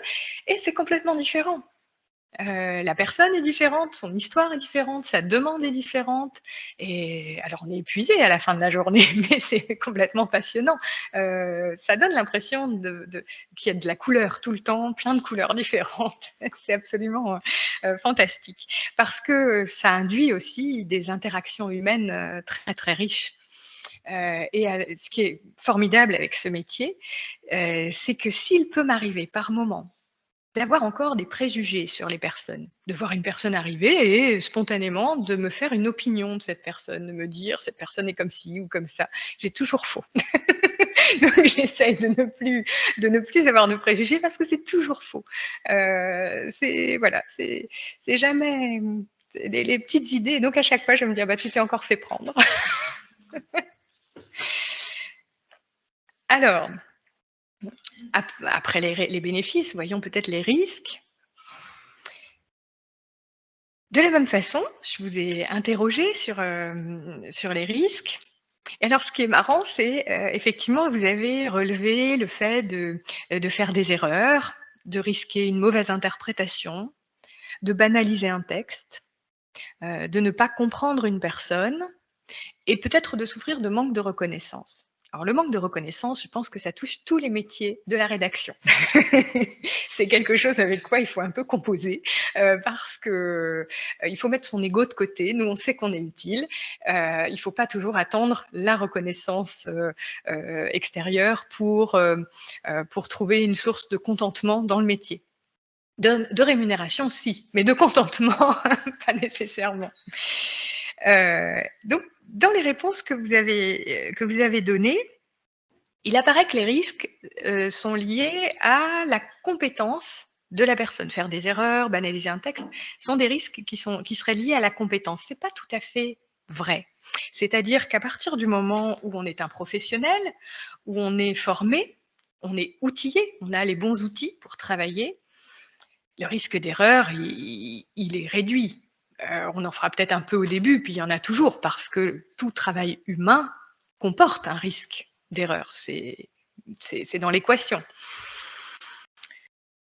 et c'est complètement différent. La personne est différente, son histoire est différente, sa demande est différente et alors on est épuisé à la fin de la journée, mais c'est complètement passionnant. Ça donne l'impression qu'il y a de la couleur tout le temps, plein de couleurs différentes. C'est absolument, fantastique parce que ça induit aussi des interactions humaines, très, très riches. Ce qui est formidable avec ce métier, c'est que s'il peut m'arriver par moment d'avoir encore des préjugés sur les personnes, de voir une personne arriver et spontanément de me faire une opinion de cette personne, de me dire cette personne est comme ci ou comme ça. J'ai toujours faux. Donc j'essaye de ne plus avoir de préjugés parce que c'est toujours faux. C'est jamais les petites idées. Donc à chaque fois je me dis bah tu t'es encore fait prendre. Alors, après les bénéfices, voyons peut-être les risques. De la même façon, je vous ai interrogé sur les risques. Et alors, ce qui est marrant, c'est effectivement, vous avez relevé le fait de faire des erreurs, de risquer une mauvaise interprétation, de banaliser un texte, de ne pas comprendre une personne et peut-être de souffrir de manque de reconnaissance. Alors le manque de reconnaissance, je pense que ça touche tous les métiers de la rédaction. C'est quelque chose avec quoi il faut un peu composer parce que il faut mettre son ego de côté. Nous, on sait qu'on est utile. Il ne faut pas toujours attendre la reconnaissance extérieure pour trouver une source de contentement dans le métier. De rémunération, si, mais de contentement, pas nécessairement. Donc, dans les réponses que vous avez données, il apparaît que les risques sont liés à la compétence de la personne. Faire des erreurs, banaliser un texte, sont des risques qui seraient liés à la compétence. Ce n'est pas tout à fait vrai. C'est-à-dire qu'à partir du moment où on est un professionnel, où on est formé, on est outillé, on a les bons outils pour travailler, le risque d'erreur, il est réduit. On en fera peut-être un peu au début, puis il y en a toujours, parce que tout travail humain comporte un risque d'erreur. C'est dans l'équation.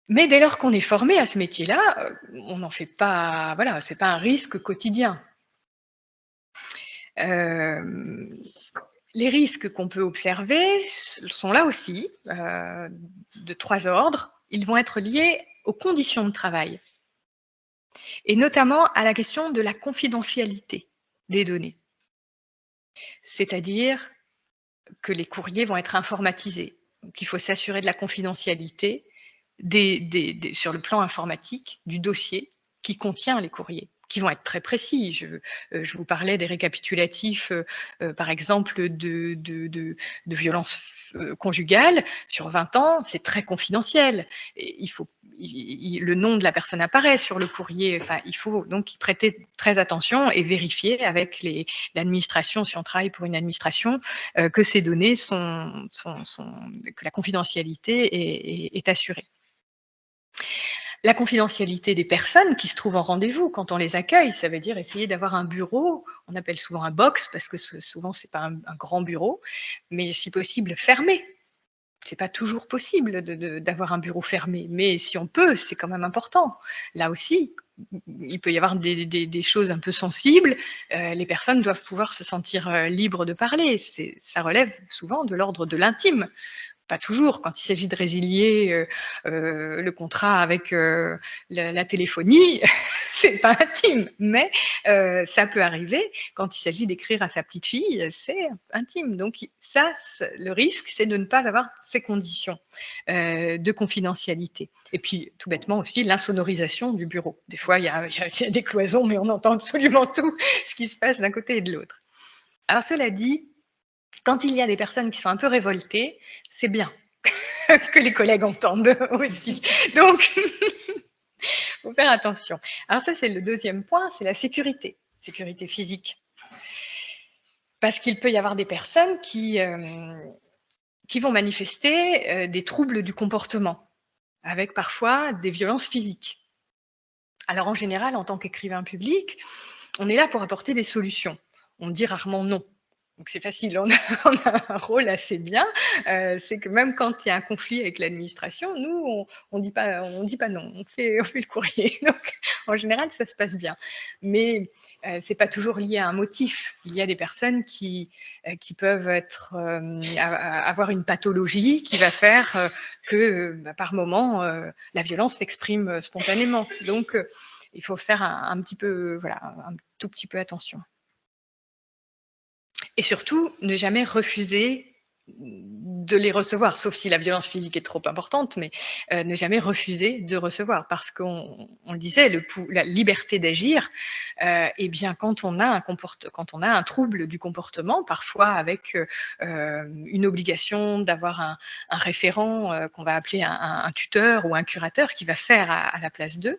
Mais dès lors qu'on est formé à ce métier-là, on n'en fait pas, voilà, c'est pas un risque quotidien. Les risques qu'on peut observer sont là aussi, de 3 ordres. Ils vont être liés aux conditions de travail, et notamment à la question de la confidentialité des données. C'est-à-dire que les courriers vont être informatisés. Donc, il faut s'assurer de la confidentialité sur le plan informatique du dossier qui contient les courriers, qui vont être très précis. Je vous parlais des récapitulatifs, par exemple, de violences conjugales. Sur 20 ans, c'est très confidentiel. Et le nom de la personne apparaît sur le courrier. Enfin, il faut donc y prêter très attention et vérifier avec l'administration, si on travaille pour une administration, que ces données que la confidentialité est assurée. La confidentialité des personnes qui se trouvent en rendez-vous quand on les accueille, ça veut dire essayer d'avoir un bureau, on appelle souvent un box parce que souvent c'est pas un grand bureau, mais si possible fermé. C'est pas toujours possible d'avoir un bureau fermé, mais si on peut, c'est quand même important. Là aussi, il peut y avoir des choses un peu sensibles, les personnes doivent pouvoir se sentir libres de parler. Ça relève souvent de l'ordre de l'intime. Pas toujours, quand il s'agit de résilier le contrat avec la téléphonie, c'est pas intime, mais ça peut arriver quand il s'agit d'écrire à sa petite fille, c'est intime. Donc ça, le risque, c'est de ne pas avoir ces conditions de confidentialité. Et puis, tout bêtement aussi, l'insonorisation du bureau. Des fois, il y a des cloisons, mais on entend absolument tout ce qui se passe d'un côté et de l'autre. Alors cela dit, quand il y a des personnes qui sont un peu révoltées, c'est bien que les collègues entendent aussi. Donc, il faut faire attention. Alors ça, c'est le deuxième point, c'est la sécurité physique. Parce qu'il peut y avoir des personnes qui vont manifester des troubles du comportement, avec parfois des violences physiques. Alors en général, en tant qu'écrivain public, on est là pour apporter des solutions. On dit rarement non. Donc c'est facile, on a un rôle assez bien. C'est que même quand il y a un conflit avec l'administration, nous, on dit pas non, on fait le courrier. Donc en général, ça se passe bien. Mais c'est pas toujours lié à un motif. Il y a des personnes qui peuvent avoir une pathologie qui va faire que par moment, la violence s'exprime spontanément. Donc il faut faire un tout petit peu attention. Et surtout, ne jamais refuser de les recevoir, sauf si la violence physique est trop importante, mais ne jamais refuser de recevoir, parce qu'on le disait, la liberté d'agir, eh bien, quand on a un trouble du comportement, parfois avec une obligation d'avoir un référent qu'on va appeler un tuteur ou un curateur qui va faire à la place d'eux,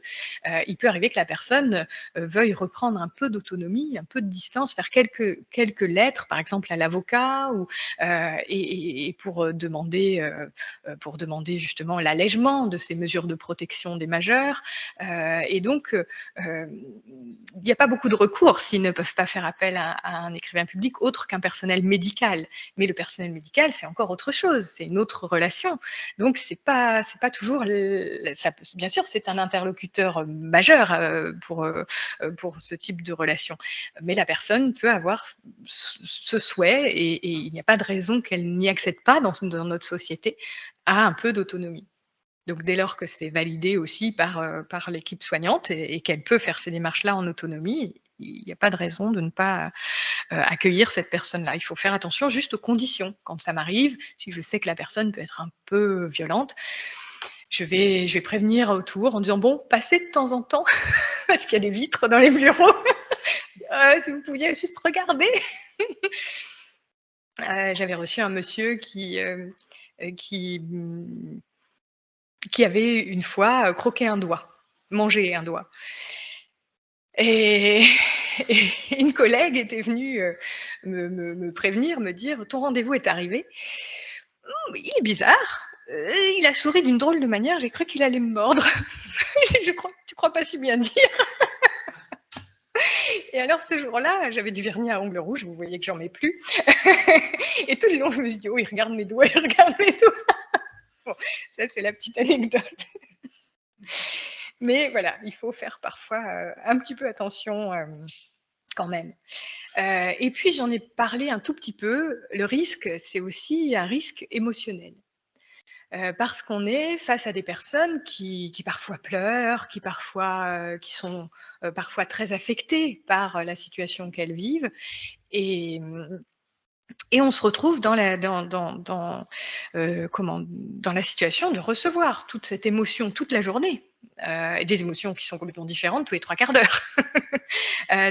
il peut arriver que la personne veuille reprendre un peu d'autonomie, un peu de distance, faire quelques lettres, par exemple à l'avocat, et pour pour demander justement l'allègement de ces mesures de protection des majeurs. Et donc, il n'y a pas beaucoup de recours s'ils ne peuvent pas faire appel à un écrivain public autre qu'un personnel médical. Mais le personnel médical, c'est encore autre chose, c'est une autre relation. Donc, c'est pas toujours... bien sûr, c'est un interlocuteur majeur pour ce type de relation. Mais la personne peut avoir ce souhait et il n'y a pas de raison qu'elle n'y accède pas dans notre société à un peu d'autonomie. Donc, dès lors que c'est validé aussi par l'équipe soignante et qu'elle peut faire ces démarches-là en autonomie, il n'y a pas de raison de ne pas accueillir cette personne-là. Il faut faire attention juste aux conditions. Quand ça m'arrive, si je sais que la personne peut être un peu violente, je vais prévenir autour en disant « Bon, passez de temps en temps, parce qu'il y a des vitres dans les bureaux. Si vous pouviez juste regarder. » J'avais reçu un monsieur qui avait une fois croqué un doigt, mangé un doigt. Et une collègue était venue me prévenir, me dire « Ton rendez-vous est arrivé. Il est bizarre. Il a souri d'une drôle de manière, j'ai cru qu'il allait me mordre. » Tu crois pas si bien dire. Et alors ce jour-là, j'avais du vernis à ongles rouges, vous voyez que j'en mets plus. Et tout le long, je me suis dit « Oh, il regarde mes doigts, il regarde mes doigts. » Bon, ça c'est la petite anecdote. Mais voilà, il faut faire parfois un petit peu attention quand même. Et puis j'en ai parlé un tout petit peu, le risque, c'est aussi un risque émotionnel. Parce qu'on est face à des personnes qui parfois pleurent, qui sont parfois très affectées par la situation qu'elles vivent. Et on se retrouve dans la situation de recevoir toute cette émotion toute la journée. Et des émotions qui sont complètement différentes tous les 3 quarts d'heure.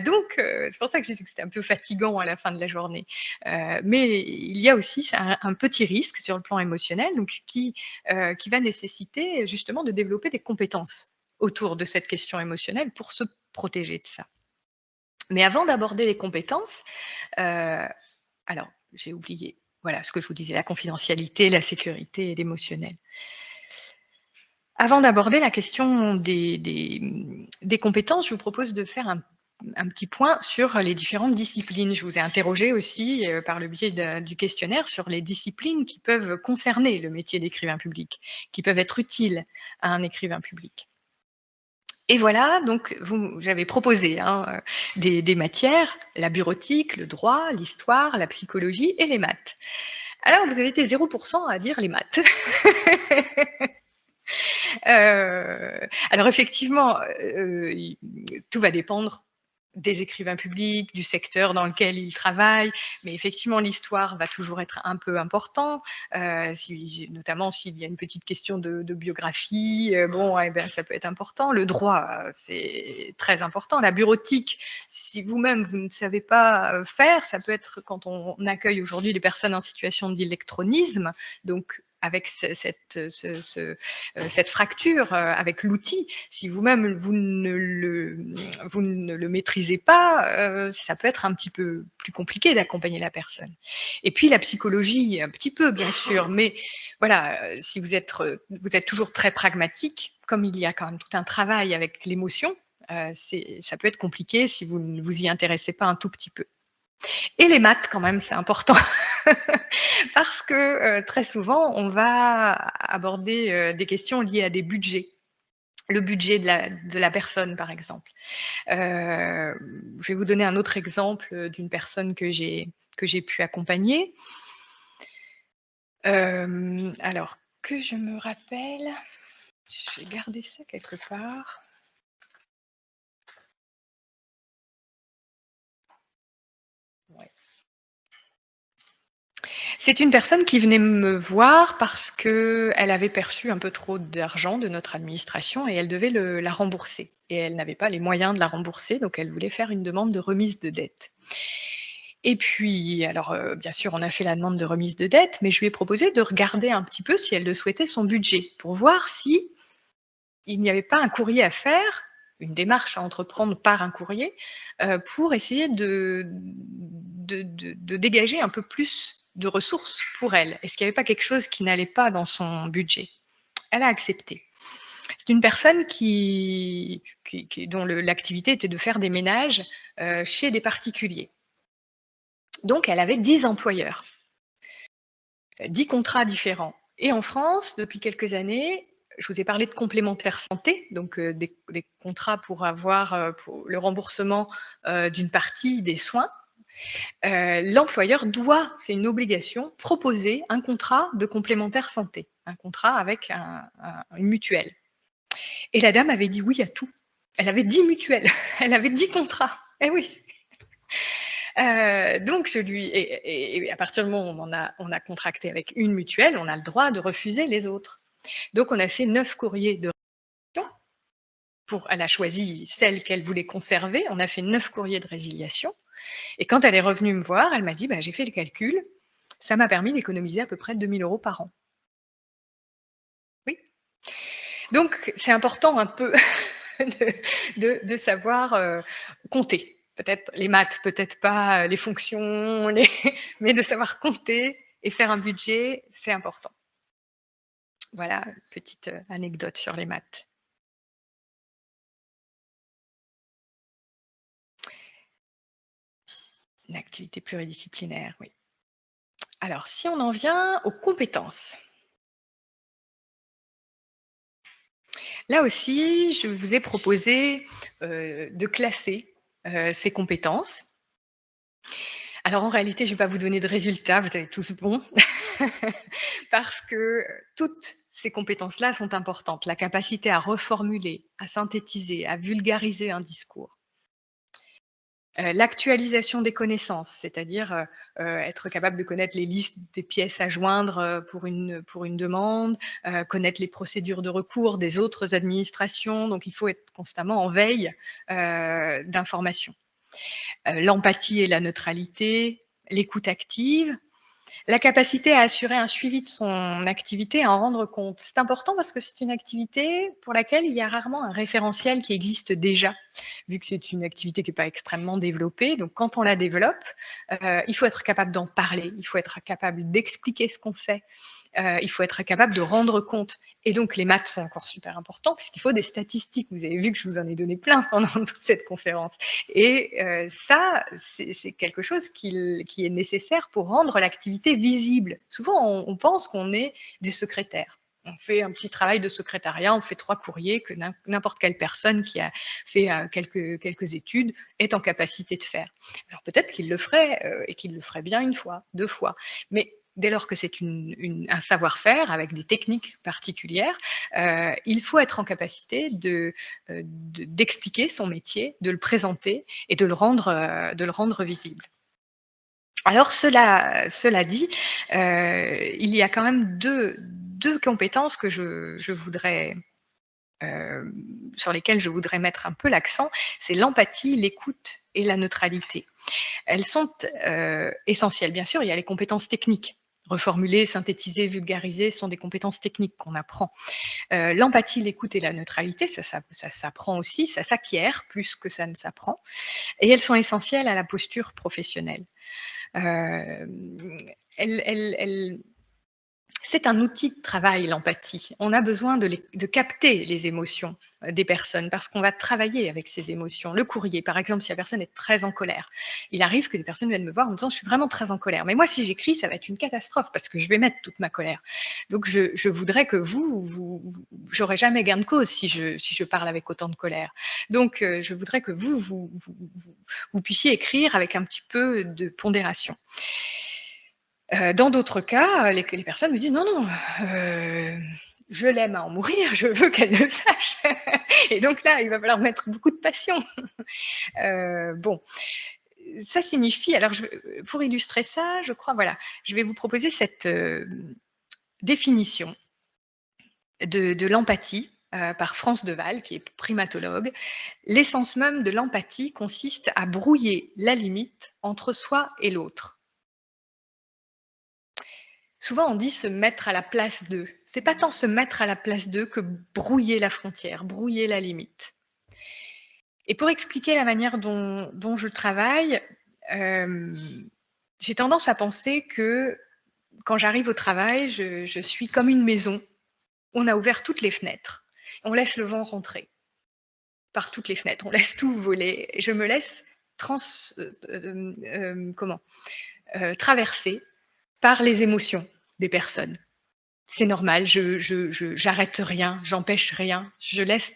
Donc, c'est pour ça que je disais que c'était un peu fatigant à la fin de la journée. Mais il y a aussi un petit risque sur le plan émotionnel, donc qui va nécessiter justement de développer des compétences autour de cette question émotionnelle pour se protéger de ça. Mais avant d'aborder les compétences, alors j'ai oublié, voilà ce que je vous disais, la confidentialité, la sécurité et l'émotionnel. Avant d'aborder la question des compétences, je vous propose de faire un petit point sur les différentes disciplines. Je vous ai interrogé aussi par le biais du questionnaire sur les disciplines qui peuvent concerner le métier d'écrivain public, qui peuvent être utiles à un écrivain public. Et voilà, donc j'avais proposé des matières, la bureautique, le droit, l'histoire, la psychologie et les maths. Alors, vous avez été 0% à dire les maths. Alors effectivement, tout va dépendre des écrivains publics, du secteur dans lequel ils travaillent, mais effectivement l'histoire va toujours être un peu important, notamment s'il y a une petite question de biographie, ça peut être important. Le droit, c'est très important. La bureautique, si vous-même vous ne savez pas faire, ça peut être quand on accueille aujourd'hui des personnes en situation d'électronisme, donc avec cette fracture avec l'outil, si vous-même vous ne le maîtrisez pas, ça peut être un petit peu plus compliqué d'accompagner la personne. Et puis la psychologie, un petit peu bien sûr, mais voilà, si vous êtes toujours très pragmatique, comme il y a quand même tout un travail avec l'émotion, ça peut être compliqué si vous ne vous y intéressez pas un tout petit peu. Et les maths, quand même, c'est important. Parce que très souvent, on va aborder des questions liées à des budgets. Le budget de la personne, par exemple. Je vais vous donner un autre exemple d'une personne que j'ai pu accompagner. Alors, que je me rappelle, j'ai gardé ça quelque part. Ouais. C'est une personne qui venait me voir parce qu'elle avait perçu un peu trop d'argent de notre administration et elle devait la rembourser. Et elle n'avait pas les moyens de la rembourser, donc elle voulait faire une demande de remise de dette. Et puis, alors, bien sûr, on a fait la demande de remise de dette, mais je lui ai proposé de regarder un petit peu, si elle le souhaitait, son budget, pour voir si il n'y avait pas un courrier à faire, une démarche à entreprendre par un courrier, pour essayer de dégager un peu plus de ressources pour elle. Est-ce qu'il n'y avait pas quelque chose qui n'allait pas dans son budget? Elle a accepté. C'est une personne dont l'activité était de faire des ménages chez des particuliers. Donc, elle avait 10 employeurs, 10 contrats différents. Et en France, depuis quelques années, je vous ai parlé de complémentaire santé, donc des contrats pour avoir pour le remboursement d'une partie des soins. L'employeur doit, c'est une obligation, proposer un contrat de complémentaire santé, un contrat avec une mutuelle. Et la dame avait dit oui à tout. Elle avait 10 mutuelles, elle avait 10 contrats. Eh oui. Donc et à partir du moment où on a contracté avec une mutuelle, on a le droit de refuser les autres. Donc on a fait 9 courriers de résiliation. Elle a choisi celle qu'elle voulait conserver. On a fait 9 courriers de résiliation. Et quand elle est revenue me voir, elle m'a dit bah, j'ai fait le calcul, ça m'a permis d'économiser à peu près 2 000 € par an. Oui. Donc c'est important un peu de savoir compter. Peut-être les maths, peut-être pas les fonctions, mais de savoir compter et faire un budget, c'est important. Voilà, une petite anecdote sur les maths. Une activité pluridisciplinaire, oui. Alors, si on en vient aux compétences. Là aussi, je vous ai proposé de classer ces compétences. Alors en réalité, je ne vais pas vous donner de résultats, vous avez tous bon, parce que toutes ces compétences-là sont importantes. La capacité à reformuler, à synthétiser, à vulgariser un discours. L'actualisation des connaissances, c'est-à-dire être capable de connaître les listes des pièces à joindre pour une demande, connaître les procédures de recours des autres administrations. Donc il faut être constamment en veille d'informations. L'empathie et la neutralité, l'écoute active, la capacité à assurer un suivi de son activité, à en rendre compte. C'est important parce que c'est une activité pour laquelle il y a rarement un référentiel qui existe déjà, vu que c'est une activité qui n'est pas extrêmement développée. Donc, quand on la développe, il faut être capable d'en parler, il faut être capable d'expliquer ce qu'on fait, il faut être capable de rendre compte. Et donc, les maths sont encore super importants puisqu'il faut des statistiques. Vous avez vu que je vous en ai donné plein pendant toute cette conférence. Et ça, c'est quelque chose qui est nécessaire pour rendre l'activité visible. Souvent, on pense qu'on est des secrétaires. On fait un petit travail de secrétariat, on fait 3 courriers que n'importe quelle personne qui a fait quelques études est en capacité de faire. Alors peut-être qu'il le ferait et qu'il le ferait bien 1 fois, 2 fois. Mais dès lors que c'est un savoir-faire avec des techniques particulières, il faut être en capacité d'expliquer son métier, de le présenter et de le rendre visible. Alors cela dit, il y a quand même deux compétences que je voudrais sur lesquelles je voudrais mettre un peu l'accent, c'est l'empathie, l'écoute et la neutralité. Elles sont essentielles. Bien sûr, il y a les compétences techniques. Reformuler, synthétiser, vulgariser sont des compétences techniques qu'on apprend. L'empathie, l'écoute et la neutralité, ça s'apprend aussi, ça s'acquiert plus que ça ne s'apprend. Et elles sont essentielles à la posture professionnelle. C'est un outil de travail, l'empathie. On a besoin de capter les émotions des personnes parce qu'on va travailler avec ces émotions. Le courrier, par exemple, si la personne est très en colère, il arrive que des personnes viennent me voir en me disant « je suis vraiment très en colère ». Mais moi, si j'écris, ça va être une catastrophe parce que je vais mettre toute ma colère. Donc, je voudrais que j'aurai jamais gain de cause si je parle avec autant de colère. Donc, je voudrais que vous puissiez écrire avec un petit peu de pondération. Dans d'autres cas, les personnes me disent « non, je l'aime à en mourir, je veux qu'elle le sache ». Et donc là, il va falloir mettre beaucoup de passion. Bon, ça signifie, alors pour illustrer ça, je crois, voilà, je vais vous proposer cette définition de l'empathie par France Deval, qui est primatologue. L'essence même de l'empathie consiste à brouiller la limite entre soi et l'autre. Souvent, on dit se mettre à la place d'eux. C'est pas tant se mettre à la place d'eux que brouiller la frontière, brouiller la limite. Et pour expliquer la manière dont je travaille, j'ai tendance à penser que quand j'arrive au travail, je suis comme une maison. On a ouvert toutes les fenêtres. On laisse le vent rentrer par toutes les fenêtres. On laisse tout voler. Et je me laisse traverser par les émotions des personnes. C'est normal, j'arrête rien, j'empêche rien, je laisse.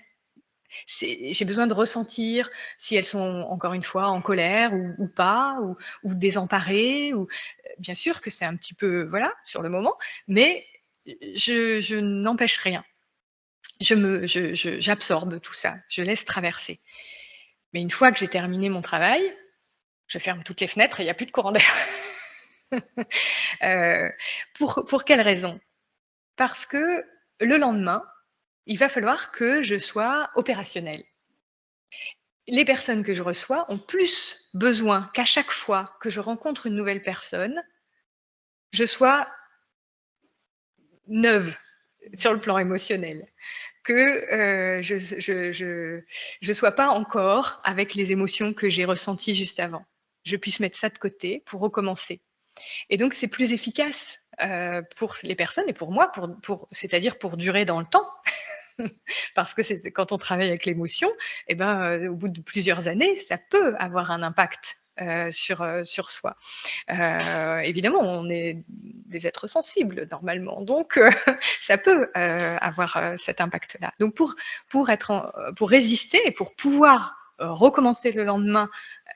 J'ai besoin de ressentir si elles sont encore une fois en colère ou pas, ou désemparées. Ou bien sûr que c'est un petit peu voilà sur le moment, mais je n'empêche rien. J'absorbe tout ça, je laisse traverser. Mais une fois que j'ai terminé mon travail, je ferme toutes les fenêtres et il n'y a plus de courant d'air. Pour quelle raison? Parce que le lendemain, il va falloir que je sois opérationnelle. Les personnes que je reçois ont plus besoin qu'à chaque fois que je rencontre une nouvelle personne, je sois neuve sur le plan émotionnel, que je sois pas encore avec les émotions que j'ai ressenties juste avant. Je puisse mettre ça de côté pour recommencer. Et donc, c'est plus efficace pour les personnes et pour moi, c'est-à-dire pour durer dans le temps. Parce que quand on travaille avec l'émotion, eh ben, au bout de plusieurs années, ça peut avoir un impact sur soi. Évidemment, on est des êtres sensibles normalement, donc ça peut avoir cet impact-là. Donc pour résister et pour pouvoir recommencer le lendemain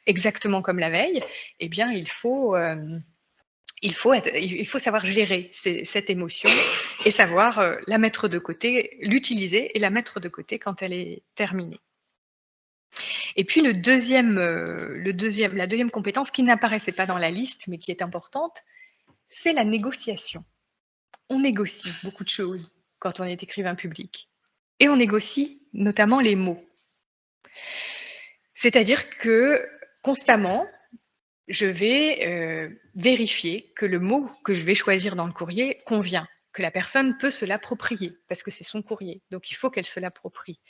exactement comme la veille, eh bien, il faut savoir gérer cette émotion et savoir la mettre de côté, l'utiliser et la mettre de côté quand elle est terminée. Et puis la deuxième compétence qui n'apparaissait pas dans la liste, mais qui est importante, c'est la négociation. On négocie beaucoup de choses quand on est écrivain public. Et on négocie notamment les mots. C'est-à-dire que constamment, je vais vérifier que le mot que je vais choisir dans le courrier convient, que la personne peut se l'approprier, parce que c'est son courrier, donc il faut qu'elle se l'approprie.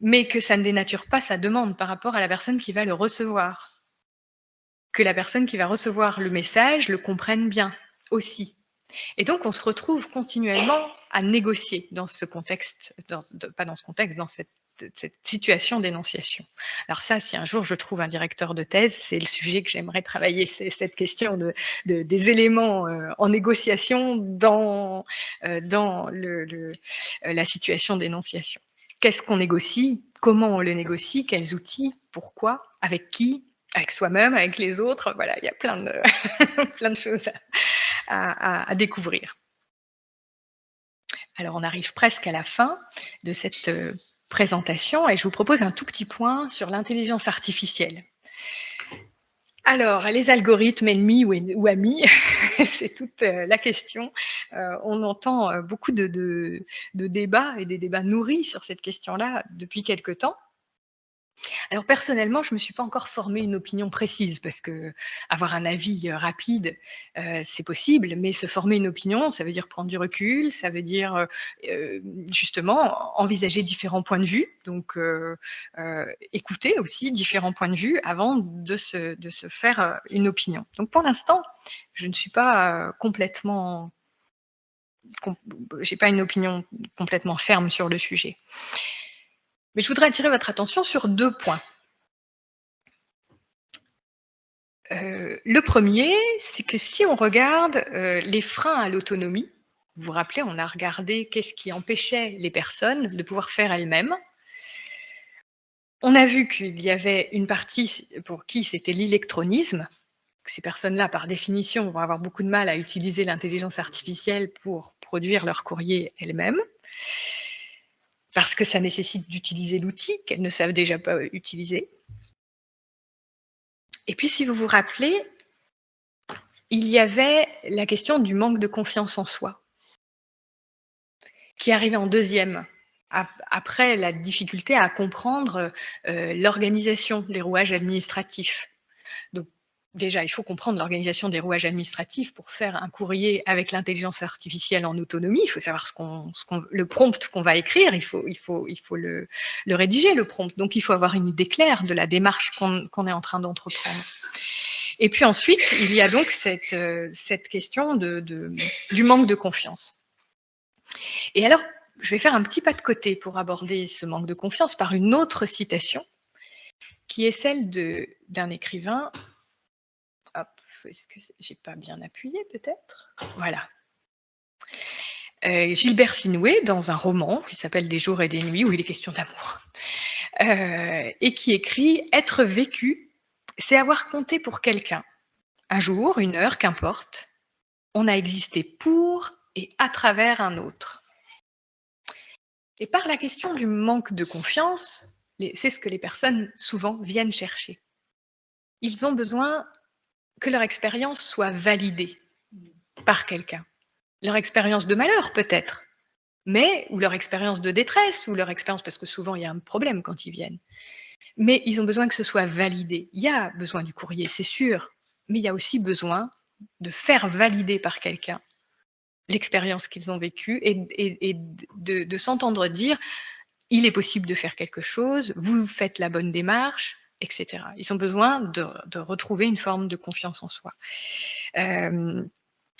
Mais que ça ne dénature pas sa demande par rapport à la personne qui va le recevoir. Que la personne qui va recevoir le message le comprenne bien aussi. Et donc, on se retrouve continuellement à négocier dans ce contexte, pas dans ce contexte, dans cette situation d'énonciation. Alors ça, si un jour je trouve un directeur de thèse, c'est le sujet que j'aimerais travailler, c'est cette question des éléments en négociation dans la situation d'énonciation. Qu'est-ce qu'on négocie? Comment on le négocie? Quels outils? Pourquoi? Avec qui? Avec soi-même, avec les autres? Voilà, il y a plein de, plein de choses à découvrir. Alors, on arrive presque à la fin de cette présentation et je vous propose un tout petit point sur l'intelligence artificielle. Alors, les algorithmes ennemis ou amis, c'est toute la question. On entend beaucoup de débats et des débats nourris sur cette question-là depuis quelque temps. Alors personnellement, je ne me suis pas encore formé une opinion précise parce que avoir un avis rapide, c'est possible, mais se former une opinion, ça veut dire prendre du recul, ça veut dire justement envisager différents points de vue, donc écouter aussi différents points de vue avant de se faire une opinion. Donc pour l'instant, je ne suis pas complètement, j'ai pas une opinion complètement ferme sur le sujet. Mais je voudrais attirer votre attention sur 2 points. Le premier, c'est que si on regarde les freins à l'autonomie, vous vous rappelez, on a regardé qu'est-ce qui empêchait les personnes de pouvoir faire elles-mêmes. On a vu qu'il y avait une partie pour qui c'était l'électronisme. Ces personnes-là, par définition, vont avoir beaucoup de mal à utiliser l'intelligence artificielle pour produire leur courrier elles-mêmes, parce que ça nécessite d'utiliser l'outil qu'elles ne savent déjà pas utiliser. Et puis, si vous vous rappelez, il y avait la question du manque de confiance en soi, qui arrivait en deuxième, après la difficulté à comprendre l'organisation des rouages administratifs. Donc, déjà, il faut comprendre l'organisation des rouages administratifs pour faire un courrier avec l'intelligence artificielle en autonomie. Il faut savoir le prompt qu'on va écrire, il faut le rédiger, le prompt. Donc, il faut avoir une idée claire de la démarche qu'on est en train d'entreprendre. Et puis ensuite, il y a donc cette question du manque de confiance. Et alors, je vais faire un petit pas de côté pour aborder ce manque de confiance par une autre citation, qui est celle d'un écrivain. Hop, est-ce que j'ai pas bien appuyé peut-être? Voilà. Gilbert Sinoué, dans un roman qui s'appelle Des jours et des nuits, où il est question d'amour, et qui écrit « Être vécu, c'est avoir compté pour quelqu'un. Un jour, une heure, qu'importe, on a existé pour et à travers un autre. » Et par la question du manque de confiance, c'est ce que les personnes souvent viennent chercher. Ils ont besoin que leur expérience soit validée par quelqu'un. Leur expérience de malheur peut-être, mais ou leur expérience de détresse, ou leur expérience, parce que souvent il y a un problème quand ils viennent. Mais ils ont besoin que ce soit validé. Il y a besoin du courrier, c'est sûr, mais il y a aussi besoin de faire valider par quelqu'un l'expérience qu'ils ont vécue et de s'entendre dire « il est possible de faire quelque chose, vous faites la bonne démarche », etc. Ils ont besoin de retrouver une forme de confiance en soi.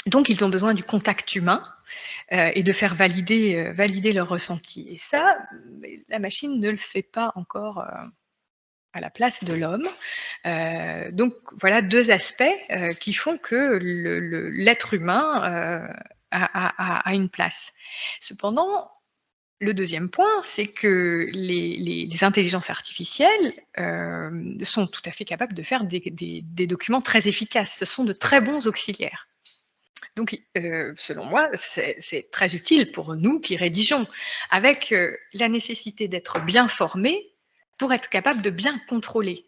Donc, ils ont besoin du contact humain et de faire valider leur ressenti. Et ça, la machine ne le fait pas encore à la place de l'homme. Donc, voilà deux aspects qui font que l'être humain a une place. Cependant, le deuxième point, c'est que les intelligences artificielles sont tout à fait capables de faire des documents très efficaces. Ce sont de très bons auxiliaires. Donc, selon moi, c'est très utile pour nous qui rédigeons, avec la nécessité d'être bien formés pour être capable de bien contrôler.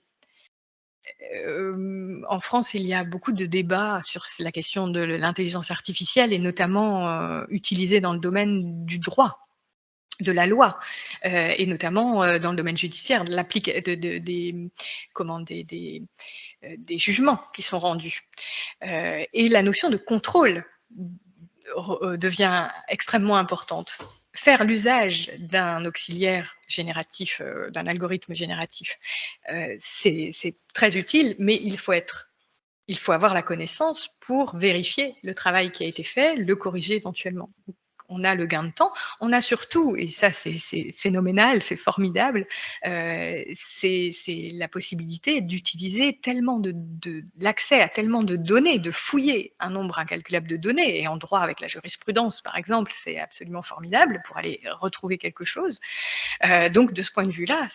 En France, il y a beaucoup de débats sur la question de l'intelligence artificielle et notamment utilisée dans le domaine du droit, de la loi, et notamment dans le domaine judiciaire, des jugements qui sont rendus. Et la notion de contrôle devient extrêmement importante. Faire l'usage d'un auxiliaire génératif, d'un algorithme génératif, c'est très utile, mais il faut avoir la connaissance pour vérifier le travail qui a été fait, le corriger éventuellement. On a le gain de temps, on a surtout, et ça c'est phénoménal, c'est formidable, c'est la possibilité d'utiliser tellement l'accès à tellement de données, de fouiller un nombre incalculable de données, et en droit avec la jurisprudence par exemple, c'est absolument formidable pour aller retrouver quelque chose. Donc de ce point de vue-là,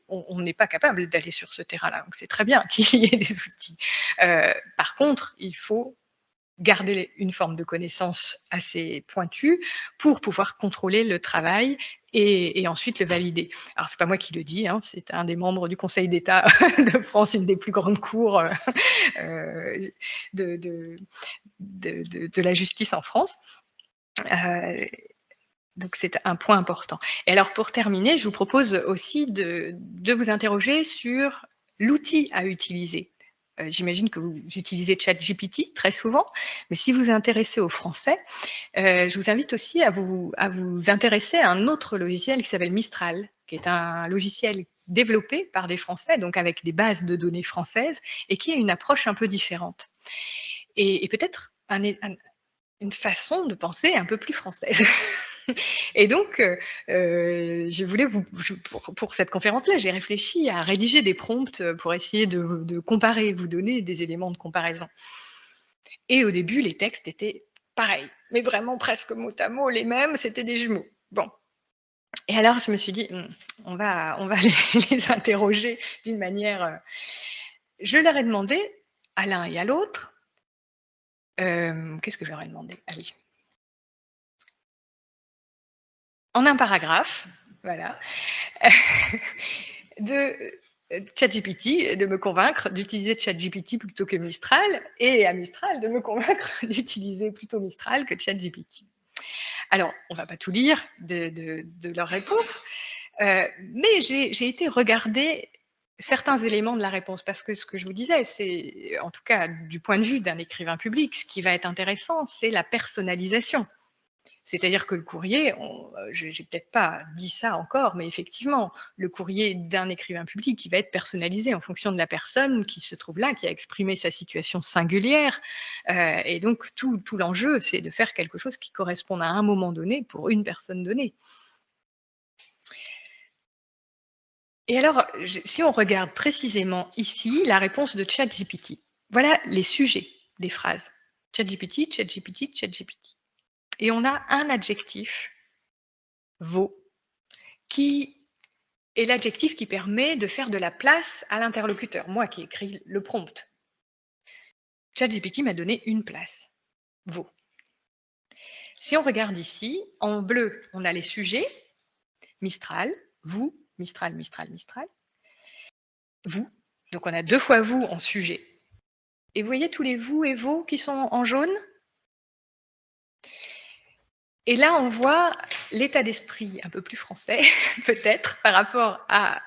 on n'est pas capable d'aller sur ce terrain-là, donc c'est très bien qu'il y ait des outils. Par contre, il faut garder une forme de connaissance assez pointue pour pouvoir contrôler le travail et ensuite le valider. Alors, c'est pas moi qui le dis, hein, c'est un des membres du Conseil d'État de France, une des plus grandes cours de la justice en France. Donc, c'est un point important. Et alors, pour terminer, je vous propose aussi de vous interroger sur l'outil à utiliser. J'imagine que vous utilisez ChatGPT très souvent, mais si vous vous intéressez au français, je vous invite aussi à vous intéresser à un autre logiciel qui s'appelle Mistral, qui est un logiciel développé par des Français, donc avec des bases de données françaises, et qui a une approche un peu différente. Et peut-être une façon de penser un peu plus française. Et donc, je voulais pour cette conférence-là, j'ai réfléchi à rédiger des prompts pour essayer de comparer, vous donner des éléments de comparaison. Et au début, les textes étaient pareils, mais vraiment presque mot à mot les mêmes, c'était des jumeaux. Bon. Et alors, je me suis dit, on va les interroger d'une manière... Je leur ai demandé, à l'un et à l'autre, qu'est-ce que je leur ai demandé? Ah oui. En un paragraphe, voilà, de ChatGPT, de me convaincre d'utiliser ChatGPT plutôt que Mistral, et à Mistral de me convaincre d'utiliser plutôt Mistral que ChatGPT. Alors, on ne va pas tout lire de leurs réponses, mais j'ai été regarder certains éléments de la réponse, parce que ce que je vous disais, c'est, en tout cas du point de vue d'un écrivain public, ce qui va être intéressant, c'est la personnalisation. C'est-à-dire que le courrier, je n'ai peut-être pas dit ça encore, mais effectivement, le courrier d'un écrivain public, il va être personnalisé en fonction de la personne qui se trouve là, qui a exprimé sa situation singulière. Et donc, tout l'enjeu, c'est de faire quelque chose qui corresponde à un moment donné pour une personne donnée. Et alors, si on regarde précisément ici la réponse de ChatGPT, voilà les sujets des phrases. ChatGPT, ChatGPT, ChatGPT. Et on a un adjectif, vaut, qui est l'adjectif qui permet de faire de la place à l'interlocuteur, moi qui écris le prompt. ChatGPT m'a donné une place, vaut. Si on regarde ici, en bleu, on a les sujets, Mistral, vous, Mistral, Mistral, Mistral, vous. Donc on a 2 fois vous en sujet. Et vous voyez tous les vous et vos qui sont en jaune? Et là, on voit l'état d'esprit un peu plus français, peut-être, par rapport à...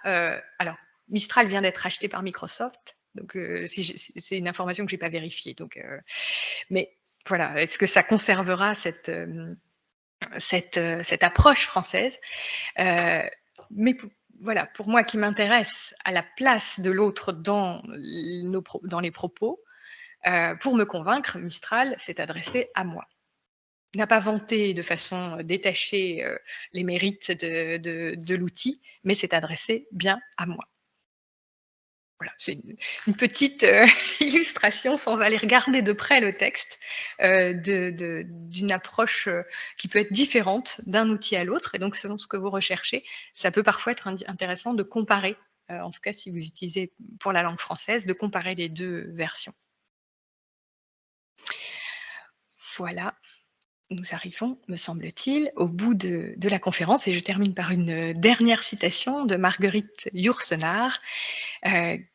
alors, Mistral vient d'être acheté par Microsoft, donc c'est une information que je n'ai pas vérifiée. Donc, mais voilà, est-ce que ça conservera cette approche française? Mais voilà, pour moi qui m'intéresse à la place de l'autre dans les propos, pour me convaincre, Mistral s'est adressé à moi. N'a pas vanté de façon détachée les mérites de l'outil, mais s'est adressé bien à moi. Voilà, c'est une petite illustration sans aller regarder de près le texte d'une approche qui peut être différente d'un outil à l'autre. Et donc, selon ce que vous recherchez, ça peut parfois être intéressant de comparer, en tout cas si vous utilisez pour la langue française, de comparer les 2 versions. Voilà. Nous arrivons, me semble-t-il, au bout de la conférence et je termine par une dernière citation de Marguerite Yourcenar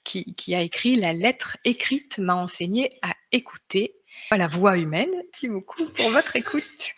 qui a écrit « La lettre écrite m'a enseigné à écouter ». La voix humaine. Merci beaucoup pour votre écoute.